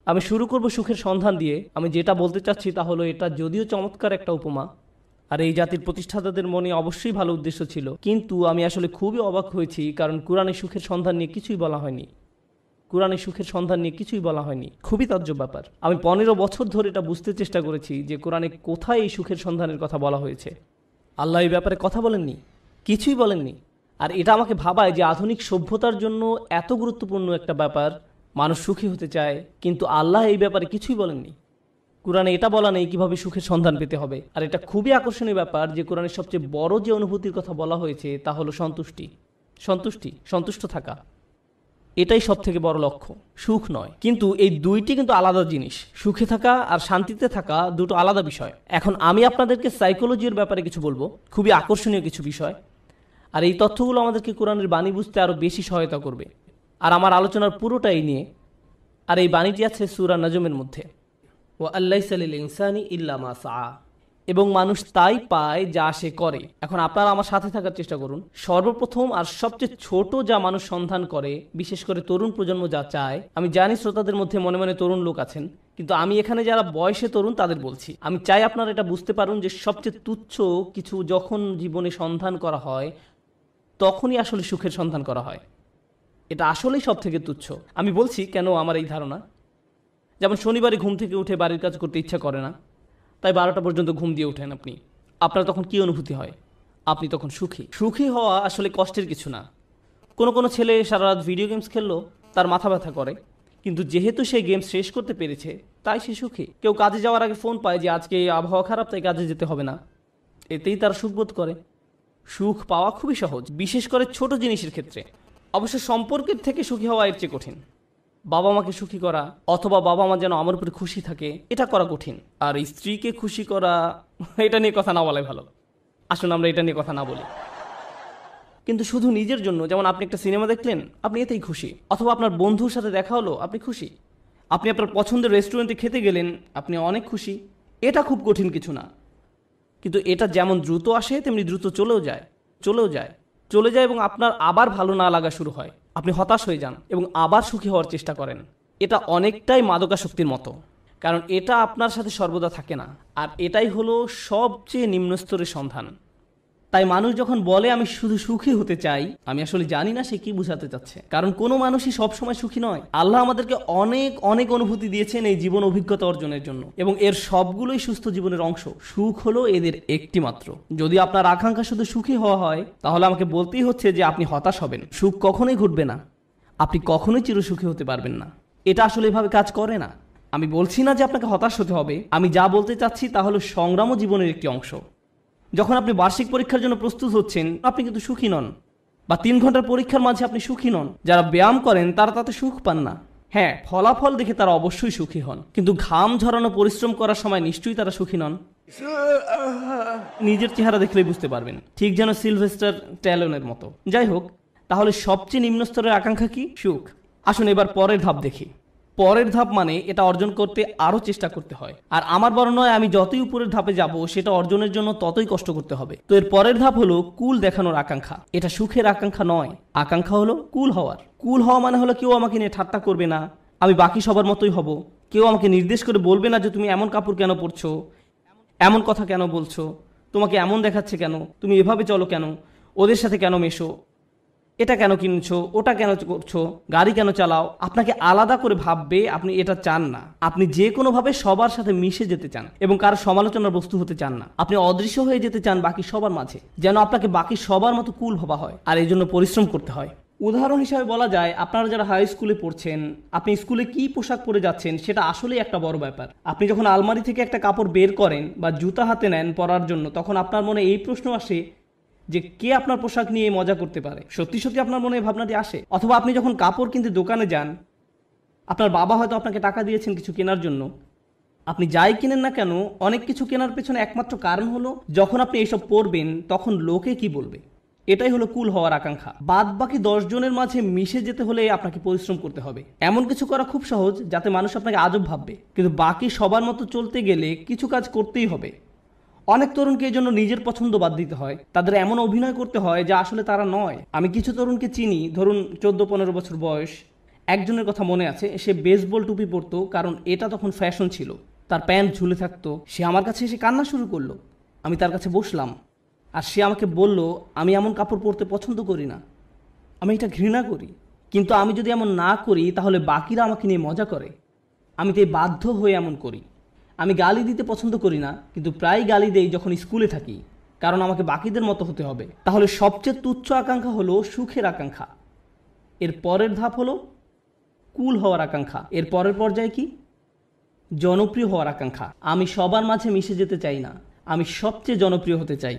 আমি শুরু করব সুখের সন্ধান দিয়ে। আমি যেটা বলতে চাচ্ছি তা হলো, এটা যদিও চমৎকার একটা উপমা, আর এই জাতির প্রতিষ্ঠাতাদের মনে অবশ্যই ভালো উদ্দেশ্য ছিল, কিন্তু আমি আসলে খুবই অবাক হয়েছি, কারণ কোরআনে সুখের সন্ধান নিয়ে কিছুই বলা হয়নি। কোরআনে সুখের সন্ধান নিয়ে কিছুই বলা হয়নি। খুবই তাজ্জব ব্যাপার। আমি 15 বছর ধরে এটা বুঝতে চেষ্টা করেছি যে কোরআনে কোথায় এই সুখের সন্ধানের কথা বলা হয়েছে। আল্লাহ এই ব্যাপারে কথা বলেননি, কিছুই বলেননি। আর এটা আমাকে ভাবায় যে আধুনিক সভ্যতার জন্য এত গুরুত্বপূর্ণ একটা ব্যাপার, মানুষ সুখী হতে চায়, কিন্তু আল্লাহ এই ব্যাপারে কিছুই বলেননি। কোরআনে এটা বলা নেই কিভাবে সুখের সন্ধান পেতে হবে। আর এটা খুবই আকর্ষণীয় ব্যাপার যে কোরআনের সবচেয়ে বড় যে অনুভূতির কথা বলা হয়েছে তা হলো সন্তুষ্টি। সন্তুষ্টি, সন্তুষ্ট থাকা, এটাই সব থেকে বড় লক্ষ্য, সুখ নয়। কিন্তু এই দুইটি কিন্তু আলাদা জিনিস। সুখে থাকা আর শান্তিতে থাকা দুটো আলাদা বিষয়। এখন আমি আপনাদেরকে সাইকোলজির ব্যাপারে কিছু বলবো, খুবই আকর্ষণীয় কিছু বিষয়। আর এই তথ্যগুলো আমাদেরকে কোরআনের বাণী বুঝতে আরও বেশি সহায়তা করবে। আর আমার আলোচনার পুরোটাই নিয়ে। আর এই বাণীটি আছে সূরা নাজমের মধ্যে, ও আল্লাইসা লিল ইনসানি ইল্লা মা সাআ, এবং মানুষ তাই পায় যা সে করে। এখন আপনারা আমার সাথে থাকার চেষ্টা করুন। সর্বপ্রথম আর সবচেয়ে ছোট যা মানুষ সন্ধান করে, বিশেষ করে তরুণ প্রজন্ম যা চায়, আমি জানি শ্রোতাদের মধ্যে মনে মনে তরুণ লোক আছেন, কিন্তু আমি এখানে যারা বয়সে তরুণ তাদের বলছি। আমি চাই আপনারা এটা বুঝতে পারুন যে সবচেয়ে তুচ্ছ কিছু যখন জীবনে সন্ধান করা হয়, তখনই আসলে সুখের সন্ধান করা হয়। এটা আসলেই সব থেকে তুচ্ছ। আমি বলছি কেন আমার এই ধারণা। যেমন শনিবারে ঘুম থেকে উঠে বাড়ির কাজ করতে ইচ্ছা করে না, তাই 12টা পর্যন্ত ঘুম দিয়ে ওঠেন আপনি। আপনার তখন কি অনুভূতি হয়? আপনি তখন সুখী। সুখী হওয়া আসলে কষ্টের কিছু না। কোনো কোনো ছেলে সারা রাত ভিডিও গেমস খেললো, তার মাথা ব্যথা করে, কিন্তু যেহেতু সে গেম শেষ করতে পেরেছে তাই সে সুখী। কেউ কাজে যাওয়ার আগে ফোন পায় যে আজকে আবহাওয়া খারাপ তাই কাজে যেতে হবে না, এতেই তারা সুখ বোধ করে। সুখ পাওয়া খুবই সহজ, বিশেষ করে ছোট জিনিসের ক্ষেত্রে। অবশ্য সম্পর্কের থেকে সুখী হওয়া এর চেয়ে কঠিন। বাবা মাকে সুখী করা, অথবা বাবা মা যেন আমার উপরে খুশি থাকে, এটা করা কঠিন। আর স্ত্রীকে খুশি করা, এটা নিয়ে কথা না বলাই ভালো। আসুন আমরা এটা নিয়ে কথা না বলি। কিন্তু শুধু নিজের জন্য, যেমন আপনি একটা সিনেমা দেখলেন, আপনি এতেই খুশি। অথবা আপনার বন্ধুর সাথে দেখা হলো, আপনি খুশি। আপনি আপনার পছন্দের রেস্টুরেন্টে খেতে গেলেন, আপনি অনেক খুশি। এটা খুব কঠিন কিছু না। কিন্তু এটা যেমন দ্রুত আসে তেমনি দ্রুত চলেও যায়, চলেও যায়, চলে যায়, এবং আপনার আবার ভালো না লাগা শুরু হয়। আপনি হতাশ হয়ে যান এবং আবার সুখী হওয়ার চেষ্টা করেন। এটা অনেকটাই মাদকাসক্তির মতো, কারণ এটা আপনার সাথে সর্বদা থাকে না। আর এটাই হলো সবচেয়ে নিম্ন স্তরের সন্ধান। তাই মানুষ যখন বলে আমি শুধু সুখী হতে চাই, আমি আসলে জানি না সে কি বোঝাতে চাচ্ছে। কারণ কোনো মানুষই সবসময় সুখী নয়। আল্লাহ আমাদেরকে অনেক অনেক অনুভূতি দিয়েছেন এই জীবন অভিজ্ঞতা অর্জনের জন্য, এবং এর সবগুলোই সুস্থ জীবনের অংশ। সুখ হলো এদের একটি মাত্র। যদি আপনার আকাঙ্ক্ষা শুধু সুখী হওয়া হয়, তাহলে আমাকে বলতেই হচ্ছে যে আপনি হতাশ হবেন। সুখ কখনোই ঘটবে না, আপনি কখনোই চিরসুখী হতে পারবেন না। এটা আসলে এভাবে কাজ করে না। আমি বলছি না যে আপনাকে হতাশ হতে হবে। আমি যা বলতে চাচ্ছি তা হলো সংগ্রামও জীবনের একটি অংশ। যখন আপনি বার্ষিক পরীক্ষার জন্য প্রস্তুত হচ্ছেন, আপনি কিন্তু সুখী নন। বা 3 ঘন্টার পরীক্ষার মাঝে আপনি সুখী নন। যারা ব্যায়াম করেন তারা তাতে সুখ পান না। হ্যাঁ, ফলাফল দেখে তারা অবশ্যই সুখী হন, কিন্তু ঘাম ঝরানো পরিশ্রম করার সময় নিশ্চয়ই তারা সুখী নন। নিজের চেহারা দেখলেই বুঝতে পারবেন, ঠিক যেন সিলভেস্টার ট্যালনের মতো। যাই হোক, তাহলে সবচেয়ে নিম্ন স্তরের আকাঙ্ক্ষা কি? সুখ। আসুন এবার পরের ধাপ দেখি। পরের ধাপ মানে এটা অর্জন করতে আরও চেষ্টা করতে হয়। আর আমার বড় নয়, আমি যতই উপরের ধাপে যাব সেটা অর্জনের জন্য ততই কষ্ট করতে হবে। তো এর পরের ধাপ হলো কুল দেখানোর আকাঙ্ক্ষা। এটা সুখের আকাঙ্ক্ষা নয়, আকাঙ্ক্ষা হলো কুল হওয়ার। কুল হওয়া মানে হলো কেউ আমাকে নিয়ে ঠাট্টা করবে না, আমি বাকি সবার মতোই হব। কেউ আমাকে নির্দেশ করে বলবে না যে তুমি এমন কাপড় কেন পরছো, এমন কথা কেন বলছো, তোমাকে এমন দেখাচ্ছে কেন, তুমি এভাবে চলো কেন, ওদের সাথে কেন মেশো, এটা কেন কিনছো, ওটা কেন করছো, গাড়ি কেন চালাও। আপনাকে আলাদা করে ভাববে, আপনি এটা চান না। আপনি যে কোনোভাবে সবার সাথে মিশে যেতে চান এবং কারো সমালোচনার বস্তু হতে চান না। আপনি অদৃশ্য হয়ে যেতে চান বাকি সবার মাঝে, যেন আপনাকে বাকি সবার মতো কুল ভাবা হয়। আর এই জন্য পরিশ্রম করতে হয়। উদাহরণ হিসাবে বলা যায়, আপনারা যারা হাই স্কুলে পড়ছেন, আপনি স্কুলে কি পোশাক পরে যাচ্ছেন সেটা আসলেই একটা বড় ব্যাপার। আপনি যখন আলমারি থেকে একটা কাপড় বের করেন বা জুতা হাতে নেন পরার জন্য, তখন আপনার মনে এই প্রশ্ন আসে যে কে আপনার পোশাক নিয়ে মজা করতে পারে। সত্যি সত্যি আপনার মনে এই ভাবনাটি আসে। অথবা আপনি যখন কাপড় কিনতে দোকানে যান, আপনার বাবা হয়তো আপনাকে টাকা দিয়েছেন কিছু কেনার জন্য। আপনি যাই কিনেন না কেন, অনেক কিছু কেনার পেছনে একমাত্র কারণ হলো যখন আপনি এইসব পরবেন তখন লোকে কি বলবে। এটাই হলো কুল হওয়ার আকাঙ্ক্ষা। বাদ বাকি 10 জনের মাঝে মিশে যেতে হলে আপনাকে পরিশ্রম করতে হবে। এমন কিছু করা খুব সহজ যাতে মানুষ আপনাকে আজব ভাববে, কিন্তু বাকি সবার মতো চলতে গেলে কিছু কাজ করতেই হবে। অনেক তরুণকে এই জন্য নিজের পছন্দ বাদ দিতে হয়, তাদের এমন অভিনয় করতে হয় যা আসলে তারা নয়। আমি কিছু তরুণকে চিনি, ধরুন 14-15 বছর বয়স, একজনের কথা মনে আছে, সে বেসবল টুপি পরতো কারণ এটা তখন ফ্যাশন ছিল। তার প্যান্ট ঝুলে থাকতো। সে আমার কাছে এসে কান্না শুরু করলো। আমি তার কাছে বসলাম, আর সে আমাকে বলল, আমি এমন কাপড় পরতে পছন্দ করি না, আমি এটা ঘৃণা করি। কিন্তু আমি যদি এমন না করি তাহলে বাকিরা আমাকে নিয়ে মজা করে। আমি তাই বাধ্য হয়ে এমন করি। আমি গালি দিতে পছন্দ করি না, কিন্তু প্রায় গালি দেই যখন স্কুলে থাকি, কারণ আমাকে বাকিদের মতো হতে হবে। তাহলে সবচেয়ে তুচ্ছ আকাঙ্ক্ষা হলো সুখের আকাঙ্ক্ষা। এর পরের ধাপ হলো কুল হওয়ার আকাঙ্ক্ষা। এর পরের পর্যায়ে কি? জনপ্রিয় হওয়ার আকাঙ্ক্ষা। আমি সবার মাঝে মিশে যেতে চাই না, আমি সবচেয়ে জনপ্রিয় হতে চাই।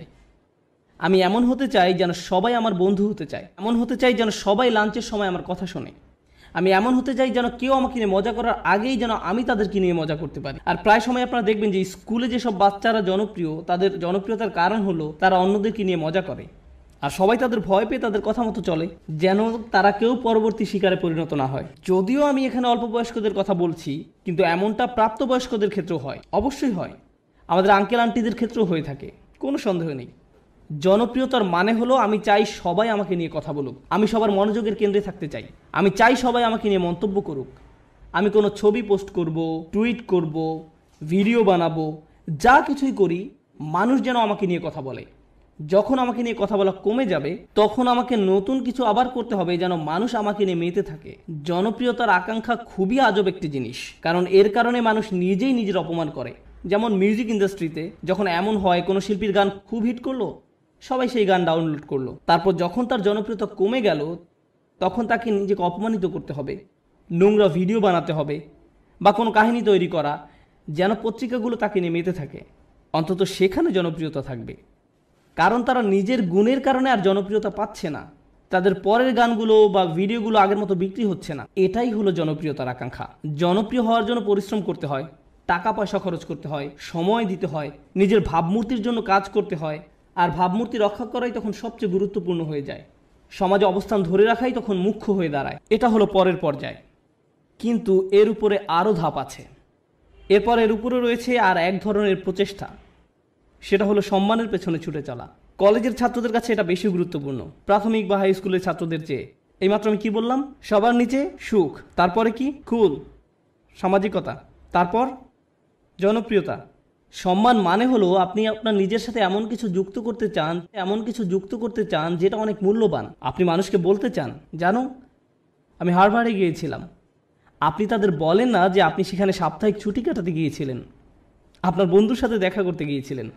আমি এমন হতে চাই যেন সবাই আমার বন্ধু হতে চায়। এমন হতে চাই যেন সবাই লাঞ্চের সময় আমার কথা শোনে। আমি এমন হতে চাই যেন কেউ আমাকে নিয়ে মজা করার আগেই যেন আমি তাদেরকে নিয়ে মজা করতে পারি। আর প্রায় সময় আপনারা দেখবেন যে স্কুলে যেসব বাচ্চারা জনপ্রিয়, তাদের জনপ্রিয়তার কারণ হলো তারা অন্যদেরকে নিয়ে মজা করে, আর সবাই তাদের ভয় পেয়ে তাদের কথা মতো চলে, যেন তারা কেউ পরবর্তী শিকারে পরিণত না হয়। যদিও আমি এখানে অল্প বয়স্কদের কথা বলছি, কিন্তু এমনটা প্রাপ্তবয়স্কদের ক্ষেত্রেও হয়, অবশ্যই হয়। আমাদের আঙ্কেল আন্টিদের ক্ষেত্রেও হয়ে থাকে, কোনো সন্দেহ নেই। জনপ্রিয়তার মানে হলো আমি চাই সবাই আমাকে নিয়ে কথা বলুক, আমি সবার মনোযোগের কেন্দ্রে থাকতে চাই, আমি চাই সবাই আমাকে নিয়ে মন্তব্য করুক। আমি কোনো ছবি পোস্ট করব, টুইট করব, ভিডিও বানাবো, যা কিছুই করি মানুষ যেন আমাকে নিয়ে কথা বলে। যখন আমাকে নিয়ে কথা বলা কমে যাবে তখন আমাকে নতুন কিছু আবার করতে হবে যেন মানুষ আমাকে নিয়ে মেতে থাকে। জনপ্রিয়তার আকাঙ্ক্ষা খুবই আজব একটি জিনিস, কারণ এর কারণে মানুষ নিজেই নিজের অপমান করে। যেমন মিউজিক ইন্ডাস্ট্রিতে যখন এমন হয় কোনো শিল্পীর গান খুব হিট করলো, সবাই সেই গান ডাউনলোড করলো, তারপর যখন তার জনপ্রিয়তা কমে গেল তখন তাকে নিজেকে অপমানিত করতে হবে, নোংরা ভিডিও বানাতে হবে বা কোনো কাহিনী তৈরি করা যেন পত্রিকাগুলো তাকে নিয়ে মেতে থাকে। অন্তত সেখানে জনপ্রিয়তা থাকবে, কারণ তারা নিজের গুণের কারণে আর জনপ্রিয়তা পাচ্ছে না। তাদের পরের গানগুলো বা ভিডিওগুলো আগের মতো বিক্রি হচ্ছে না। এটাই হলো জনপ্রিয়তার আকাঙ্ক্ষা। জনপ্রিয় হওয়ার জন্য পরিশ্রম করতে হয়, টাকা পয়সা খরচ করতে হয়, সময় দিতে হয়, নিজের ভাবমূর্তির জন্য কাজ করতে হয়, আর ভাবমূর্তি রক্ষা করাই তখন সবচেয়ে গুরুত্বপূর্ণ হয়ে যায়। সমাজে অবস্থান ধরে রাখাই তখন মুখ্য হয়ে দাঁড়ায়। এটা হলো পরের পর্যায়। কিন্তু এর উপরে আরও ধাপ আছে। এরপর এর উপরে রয়েছে আর এক ধরনের প্রচেষ্টা, সেটা হলো সম্মানের পেছনে ছুটে চলা। কলেজের ছাত্রদের কাছে এটা বেশি গুরুত্বপূর্ণ প্রাথমিক বা হাই স্কুলের ছাত্রদের চেয়ে। এইমাত্র আমি কি বললাম? সবার নিচে সুখ, তারপরে কি? কুল, সামাজিকতা, তারপর জনপ্রিয়তা। সম্মান মানে হলো আপনি আপনার নিজের সাথে এমন কিছু যুক্ত করতে চান যেটা অনেক মূল্যবান। আপনি মানুষকে বলতে চান, জানো আমি হার্ভার্ডে গিয়েছিলাম। আপনি তাদের বলেন না যে আপনি সেখানে সাপ্তাহিক ছুটি কাটাতে গিয়েছিলেন, আপনার বন্ধুর সাথে দেখা করতে গিয়েছিলেন,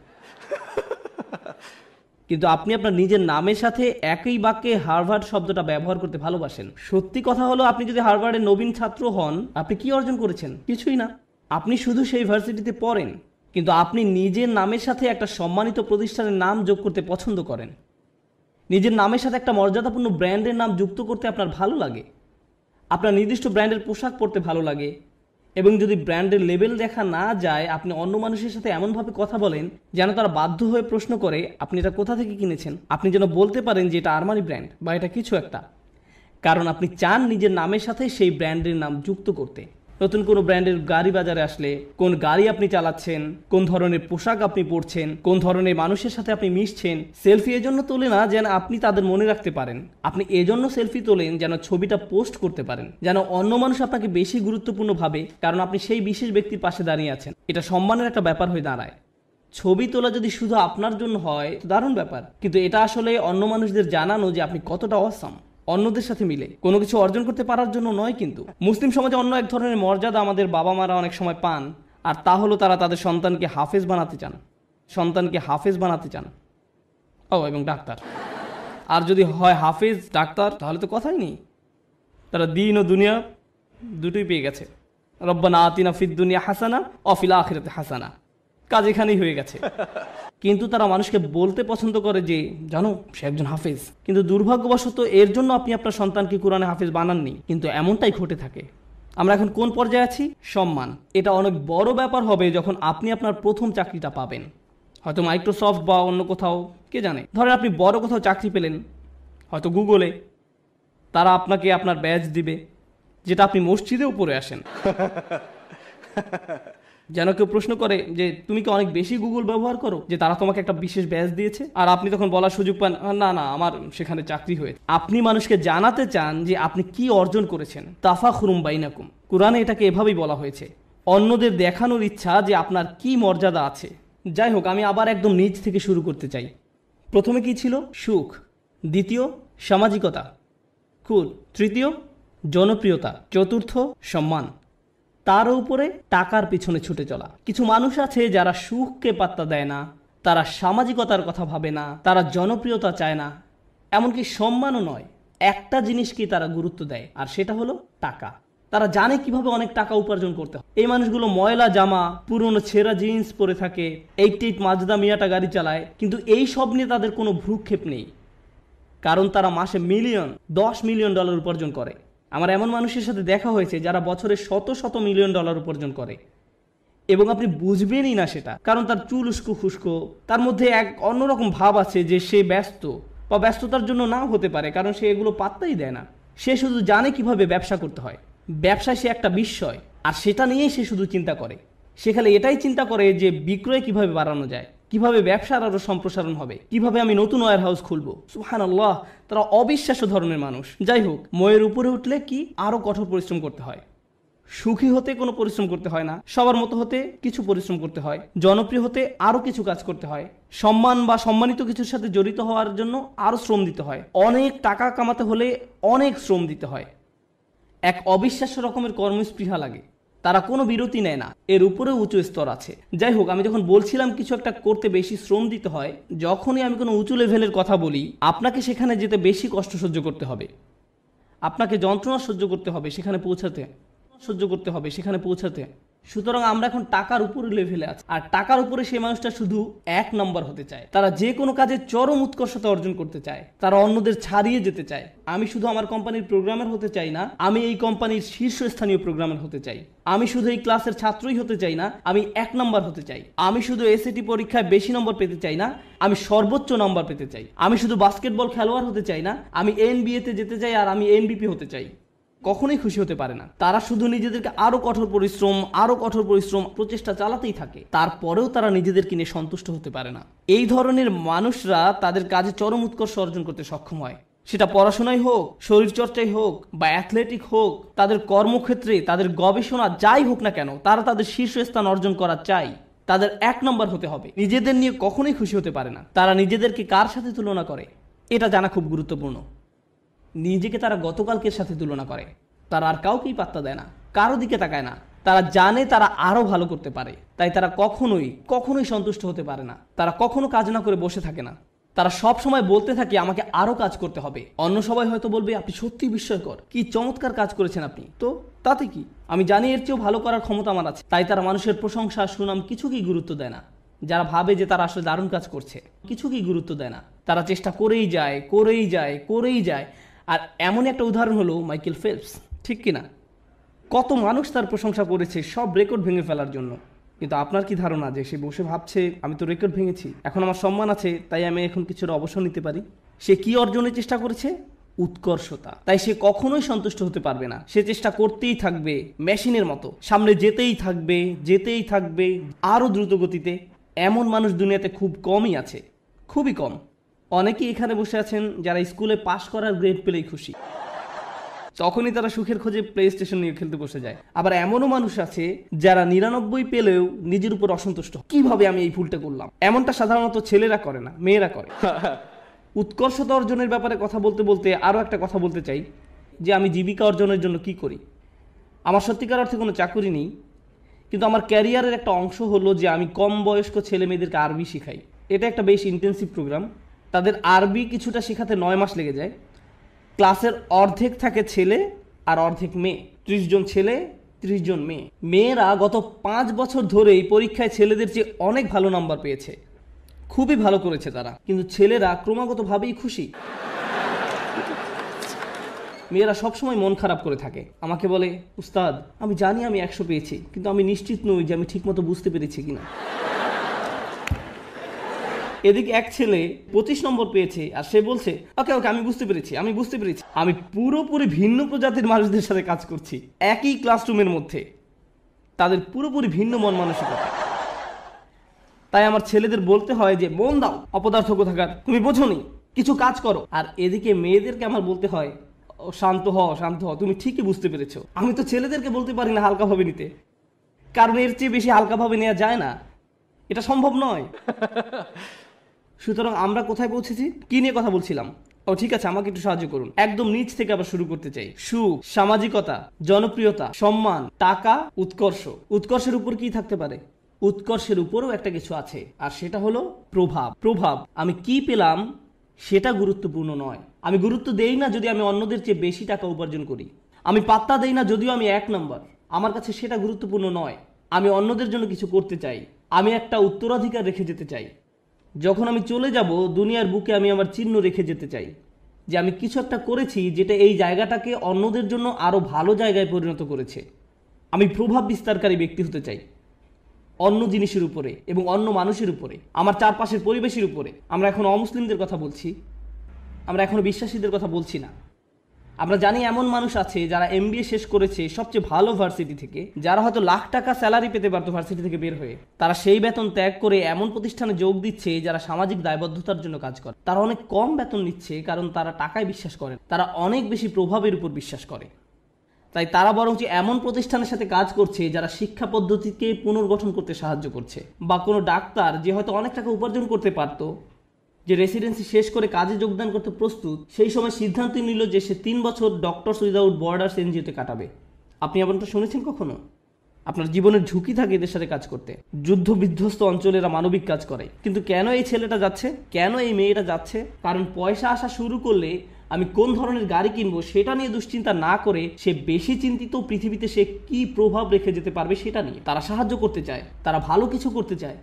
কিন্তু আপনি আপনার নিজের নামের সাথে একই বাক্যে হার্ভার্ড শব্দটা ব্যবহার করতে ভালোবাসেন। সত্যি কথা হলো, আপনি যদি হার্ভার্ডের নবীন ছাত্র হন, আপনি কি অর্জন করেছেন? কিছুই না। আপনি শুধু সেই ভার্সিটিতে পড়েন, কিন্তু আপনি নিজের নামের সাথে একটা সম্মানিত প্রতিষ্ঠানের নাম যোগ করতে পছন্দ করেন। নিজের নামের সাথে একটা মর্যাদাপূর্ণ ব্র্যান্ডের নাম যুক্ত করতে আপনার ভালো লাগে। আপনার নির্দিষ্ট ব্র্যান্ডের পোশাক পরতে ভালো লাগে, এবং যদি ব্র্যান্ডের লেবেল দেখা না যায় আপনি অন্য মানুষের সাথে এমনভাবে কথা বলেন যেন তারা বাধ্য হয়ে প্রশ্ন করে আপনি এটা কোথা থেকে কিনেছেন। আপনি যেন বলতে পারেন যে এটা আরমানি ব্র্যান্ড বা এটা কিছু একটা, কারণ আপনি চান নিজের নামের সাথে সেই ব্র্যান্ডের নাম যুক্ত করতে। নতুন কোনো ব্র্যান্ডের গাড়ি বাজারে আসলে কোন গাড়ি আপনি চালাচ্ছেন, কোন ধরনের পোশাক আপনি পরছেন, কোন ধরনের মানুষের সাথে আপনি মিশছেন, সেলফি এজন্য তোলে না যেন আপনি তাদের মনে রাখতে পারেন, আপনি এজন্য সেলফি তোলেন যেন ছবিটা পোস্ট করতে পারেন, যেন অন্য মানুষ আপনাকে বেশি গুরুত্বপূর্ণ ভাবে, কারণ আপনি সেই বিশেষ ব্যক্তির পাশে দাঁড়িয়ে আছেন। এটা সম্মানের একটা ব্যাপার হয়ে দাঁড়ায়। ছবি তোলা যদি শুধু আপনার জন্য হয় দারুণ ব্যাপার, কিন্তু এটা আসলে অন্য মানুষদের জানানো যে আপনি কতটা অসাম, অন্যদের সাথে মিলে কোনো কিছু অর্জন করতে পারার জন্য নয়। কিন্তু মুসলিম সমাজে অন্য এক ধরনের মর্যাদা আমাদের বাবা মারা অনেক সময় পান, আর তা হলো তারা তাদের সন্তানকে হাফেজ বানাতে চান। ও, এবং ডাক্তার। আর যদি হয় হাফেজ ডাক্তার তাহলে তো কথাই নেই, তারা দিন ও দুনিয়া দুটোই পেয়ে গেছে। রব্বানা আতিনা ফিদ দুনিয়া হাসানা ও ফিল আখিরাতি হাসানা, কাজ এখানেই হয়ে গেছে। কিন্তু তারা মানুষকে বলতে পছন্দ করে যে জানো সে একজন হাফেজ, কিন্তু দুর্ভাগ্যবশত এর জন্য আপনি আপনার সন্তানকে কোরআনে হাফেজ বানাননি। কিন্তু এমনটাই ঘটে থাকে। আমরা এখন কোন পর্যায়ে আছি? সম্মান। এটা অনেক বড় ব্যাপার হবে যখন আপনি আপনার প্রথম চাকরিটা পাবেন, হয়তো মাইক্রোসফট বা অন্য কোথাও, কে জানে। ধরেন আপনি বড় কোথাও চাকরি পেলেন, হয়তো গুগলে। তারা আপনাকে আপনার ব্যাজ দিবে, যেটা আপনি মসজিদেও পরে আসেন। যেন কেউ প্রশ্ন করে যে তুমি কি অনেক বেশি গুগল ব্যবহার করো, যে তারা তোমাকে একটা বিশেষ ব্যাচ দিয়েছে, আর আপনি তখন বলার সুযোগ পান না না আমার সেখানে চাকরি হয়েছে। আপনি মানুষকে জানাতে চান যে আপনি কি অর্জন করেছেন। তাফাখুরুম বাইনাকুম, কোরআনে এটাকে এভাবেই বলা হয়েছে, অন্যদের দেখানোর ইচ্ছা যে আপনার কি মর্যাদা আছে। যাই হোক, আমি আবার একদম নিচ থেকে শুরু করতে চাই। প্রথমে কি ছিল? সুখ। দ্বিতীয়, সামাজিকতা। কুল। তৃতীয়, জনপ্রিয়তা। চতুর্থ, সম্মান। তার উপরে টাকার পিছনে ছুটে চলা। কিছু মানুষ আছে যারা সুখকে পাত্তা দেয় না, তারা সামাজিকতার কথা ভাবে না, তারা জনপ্রিয়তা চায় না, এমনকি সম্মানও নয়। একটা জিনিসকেই তারা গুরুত্ব দেয়, আর সেটা হলো টাকা। তারা জানে কিভাবে অনেক টাকা উপার্জন করতে হয়। এই মানুষগুলো ময়লা জামা, পুরনো ছেঁড়া জিন্স পরে থাকে, 88 মাজদা মিয়াটা গাড়ি চালায়, কিন্তু এই সব নিয়ে তাদের কোনো ভ্রুক্ষেপ নেই, কারণ তারা মাসে $10 মিলিয়ন উপার্জন করে। আমার এমন মানুষের সাথে দেখা হয়েছে যারা বছরে শত শত মিলিয়ন ডলার উপার্জন করে, এবং আপনি বুঝবেনই না সেটা, কারণ তার চুল উস্কো খুস্কো, তার মধ্যে এক অন্যরকম ভাব আছে যে সে ব্যস্ত, বা ব্যস্ততার জন্য নাও হতে পারে, কারণ সে এগুলো পাত্তাই দেয় না। সে শুধু জানে কিভাবে ব্যবসা করতে হয়। ব্যবসায় সে একটা বিস্ময়, আর সেটা নিয়েই সে শুধু চিন্তা করে। সে খালি এটাই চিন্তা করে যে বিক্রয় কিভাবে বাড়ানো যায়, কিভাবে ব্যবসার আরো সম্প্রসারণ হবে, কিভাবে আমি নতুন ওয়্যার হাউস খুলবো। সুবহানাল্লাহ, তারা অবিশ্বাস্য ধরনের মানুষ। যাই হোক, ময়ের উপরে উঠলে কি আরো কঠোর পরিশ্রম করতে হয়। সুখী হতে কোনো পরিশ্রম করতে হয় না, সবার মতো হতে কিছু পরিশ্রম করতে হয়। জনপ্রিয় হতে আরো কিছু কাজ করতে হয়। সম্মান বা সম্মানিত কিছুর সাথে জড়িত হওয়ার জন্য আরো শ্রম দিতে হয়। অনেক টাকা কামাতে হলে অনেক শ্রম দিতে হয়। এক অবিশ্বাস্য রকমের কর্মস্পৃহা লাগে, তারা কোনো বিরতি নেয় না। এর উপরে উঁচু স্তর আছে। যাই হোক, আমি যখন বলছিলাম কিছু একটা করতে বেশি শ্রম দিতে হয়, যখনই আমি কোনো উঁচু লেভেলের কথা বলি, আপনাকে সেখানে যেতে বেশি কষ্ট সহ্য করতে হবে, আপনাকে যন্ত্রণা সহ্য করতে হবে সেখানে পৌঁছাতে। সুতরাং আমরা এখন টাকার উপরে লেভেলে আছি, আর টাকার উপরে সেই মানুষটা শুধু 1 নম্বর হতে চায়। তারা যে কোনো কাজে চরম উৎকর্ষতা অর্জন করতে চায়, তারা অন্যদের ছাড়িয়ে যেতে চায়। আমি শুধু আমার কোম্পানির প্রোগ্রামার হতে চাই না, আমি এই কোম্পানির শীর্ষস্থানীয় প্রোগ্রামার হতে চাই। আমি শুধু এই ক্লাসের ছাত্রই হতে চাই না, আমি 1 নম্বর হতে চাই। আমি শুধু এসএটি পরীক্ষায় বেশি নম্বর পেতে চাই না, আমি সর্বোচ্চ নম্বর পেতে চাই। আমি শুধু বাস্কেটবল খেলোয়াড় হতে চাই না, আমি NBA তে যেতে চাই, আর আমি MVP হতে চাই। কখনোই খুশি হতে পারে না। তারা শুধু নিজেদেরকে আরো কঠোর পরিশ্রম প্রচেষ্টা চালাতেই থাকে, তারপরেও তারা নিজেদেরকে নিয়ে সন্তুষ্ট হতে পারে না। এই ধরনের মানুষরা তাদের কাজে চরম উৎকর্ষ অর্জন করতে সক্ষম হয়, সেটা পড়াশোনায় হোক, শরীরচর্চায় হোক, বা অ্যাথলেটিক হোক, তাদের কর্মক্ষেত্রে, তাদের গবেষণা যাই হোক না কেন, তারা তাদের শীর্ষস্থান অর্জন করা চাই। তাদের 1 নম্বর হতে হবে। নিজেদের নিয়ে কখনোই খুশি হতে পারে না। তারা নিজেদেরকে কার সাথে তুলনা করে এটা জানা খুব গুরুত্বপূর্ণ। নিজেকে তারা গতকালকের সাথে তুলনা করে। তারা আর কাউকেই পাত্তা দেয় না, কারো দিকে তাকায় না। তারা জানে তারা আরো ভালো করতে পারে, তাই তারা কখনোই সন্তুষ্ট হতে পারে না। তারা কখনো কাজ না করে বসে থাকে না। তারা সব সময় বলতে থাকে আমাকে আরো কাজ করতে হবে। অন্য সবাই হয়তো বলবে আপনি সত্যি বিস্ময়কর, কি চমৎকার কাজ করেছেন আপনি, তো তাতে কি, আমি জানি এর চেয়েও ভালো করার ক্ষমতা আমার আছে। তাই তারা মানুষের প্রশংসা, সুনাম কিছুকেই গুরুত্ব দেয় না। যারা ভাবে যে তারা আসলে দারুণ কাজ করছে, কিছুকেই গুরুত্ব দেয় না। তারা চেষ্টা করেই যায়। আর এমন একটা উদাহরণ হলো মাইকেল ফেলপস, ঠিক কিনা? কত মানুষ তার প্রশংসা করেছে সব রেকর্ড ভেঙে ফেলার জন্য, কিন্তু আপনার কি ধারণা যে সে বসে ভাবছে আমি তো রেকর্ড ভেঙেছি, এখন আমার সম্মান আছে, তাই আমি এখন কিছুটা অবসর নিতে পারি? সে কি অর্জনের চেষ্টা করেছে? উৎকর্ষতা। তাই সে কখনোই সন্তুষ্ট হতে পারবে না। সে চেষ্টা করতেই থাকবে, মেশিনের মতো সামনে যেতেই থাকবে আরো দ্রুত গতিতে। এমন মানুষ দুনিয়াতে খুব কমই আছে, খুবই কম। অনেকেই এখানে বসে আছেন যারা স্কুলে পাশ করার গ্রেড পেলেই খুশি, তখনই তারা সুখের খোঁজে প্লে স্টেশন নিয়ে খেলতে বসে যায়। আবার এমনও মানুষ আছে যারা 99 পেলেও নিজের উপর অসন্তুষ্ট, কিভাবে আমি এই ভুলটা করলাম। এমনটা সাধারণত ছেলেরা করে না, মেয়েরা করে। উৎকর্ষতা অর্জনের ব্যাপারে কথা বলতে বলতে আরো একটা কথা বলতে চাই, যে আমি জীবিকা অর্জনের জন্য কি করি। আমার সত্যিকার অর্থে কোনো চাকরি নেই, কিন্তু আমার ক্যারিয়ারের একটা অংশ হলো যে আমি কম বয়স্ক ছেলে মেয়েদেরকে আরবি শিখাই। এটা একটা বেশ ইন্টেন্সিভ প্রোগ্রাম। তাদের আরবি কিছুটা শেখাতে 9 মাস লেগে যায়। ক্লাসের অর্ধেক থাকে ছেলে আর অর্ধেক মেয়ে, 30 জন ছেলে 30 জন মেয়ে। মেয়েরা গত 5 বছর ধরেই পরীক্ষায় ছেলেদের চেয়ে অনেক ভালো নাম্বার পেয়েছে, খুবই ভালো করেছে তারা, কিন্তু ছেলেরা ক্রমাগতভাবেই খুশি। মেয়েরা সবসময় মন খারাপ করে থাকে, আমাকে বলে উস্তাদ আমি জানি আমি 100 পেয়েছি, কিন্তু আমি নিশ্চিত নই যে আমি ঠিকমতো বুঝতে পেরেছি কিনা। এদিকে এক ছেলে 25 নম্বর পেয়েছে, আর সে বলছে ওকে আমি বুঝতে পেরেছি। আমি পুরোপুরি ভিন্ন প্রজাতির মানুষদের সাথে কাজ করছি একই ক্লাসরুমের মধ্যে, তাদের পুরোপুরি ভিন্ন মন মানসিকতা। তাই আমার ছেলেদের বলতে হয় যে মন দাও, অপদার্থ কোথাকার, তুমি বোঝোনি, কিছু কাজ করো। আর এদিকে মেয়েদেরকে আমার বলতে হয় ও শান্ত হও, শান্ত হও, তুমি ঠিকই বুঝতে পেরেছো। আমি তো ছেলেদেরকে বলতে পারি না হালকাভাবে নিতে, কারণ এর চেয়ে বেশি হালকাভাবে নেওয়া যায় না, এটা সম্ভব নয়। সুতরাং আমরা কোথায় পৌঁছেছি, কি নিয়ে কথা বলছিলাম? ও ঠিক আছে, আমাকে একটু সাহায্য করুন। একদম নিচ থেকে আবার শুরু করতে চাই। সুখ, সামাজিকতা, জনপ্রিয়তা, সম্মান, টাকা, উৎকর্ষ। উৎকর্ষের উপর কি থাকতে পারে? উৎকর্ষের উপরও একটা কিছু আছে, আর সেটা হলো প্রভাব। প্রভাব, আমি কি পেলাম সেটা গুরুত্বপূর্ণ নয়। আমি গুরুত্ব দেই না যদি আমি অন্যদের চেয়ে বেশি টাকা উপার্জন করি। আমি পাত্তা দেই না যদিও আমি 1 নম্বর, আমার কাছে সেটা গুরুত্বপূর্ণ নয়। আমি অন্যদের জন্য কিছু করতে চাই, আমি একটা উত্তরাধিকার রেখে যেতে চাই। যখন আমি চলে যাব দুনিয়ার বুকে আমি আমার চিহ্ন রেখে যেতে চাই যে আমি কিছু একটা করেছি যেটা এই জায়গাটাকে অন্যদের জন্য আরও ভালো জায়গায় পরিণত করেছে। আমি প্রভাব বিস্তারকারী ব্যক্তি হতে চাই অন্য জিনিসের উপরে এবং অন্য মানুষের উপরে, আমার চারপাশের পরিবেশের উপরে। আমরা এখন অমুসলিমদের কথা বলছি, আমরা এখনো বিশ্বাসীদের কথা বলছি না। আমরা জানি এমন মানুষ আছে যারা MBA শেষ করেছে সবচেয়ে ভালো ভার্সিটি থেকে, যারা হয়তো লাখ টাকা স্যালারি পেতে পারতো ভার্সিটি থেকে বের হয়ে, তারা সেই বেতন ত্যাগ করে এমন প্রতিষ্ঠানে যোগ দিচ্ছে যারা সামাজিক দায়বদ্ধতার জন্য কাজ করে। তারা অনেক কম বেতন নিচ্ছে কারণ তারা টাকায় বিশ্বাস করে, তারা অনেক বেশি প্রভাবের উপর বিশ্বাস করে। তাই তারা বরঞ্চ এমন প্রতিষ্ঠানের সাথে কাজ করছে যারা শিক্ষা পদ্ধতিকে পুনর্গঠন করতে সাহায্য করছে। বা কোনো ডাক্তার যে হয়তো অনেক টাকা উপার্জন করতে পারতো, যে রেসিডেন্সি শেষ করে কাজে যোগদান করতে প্রস্তুত, সেই সময় সিদ্ধান্ত নিল যে সে 3 বছর ডক্টরস উইদাউট বর্ডার্স NGO-তে কাটাবে। আপনি এমনটা শুনেছেন কখনো? আপনার জীবনের ঝুঁকি থাকে এদের সাথে কাজ করতে। যুদ্ধ বিধ্বস্ত অঞ্চলেরা মানবিক কাজ করে। কিন্তু কেন এই ছেলেটা যাচ্ছে, কেন এই মেয়েটা যাচ্ছে? কারণ পয়সা আসা শুরু করলে আমি কোন ধরনের গাড়ি কিনবো সেটা নিয়ে দুশ্চিন্তা না করে সে বেশি চিন্তিত পৃথিবীতে সে কি প্রভাব রেখে যেতে পারবে সেটা নিয়ে। তারা সাহায্য করতে চায়, তারা ভালো কিছু করতে চায়।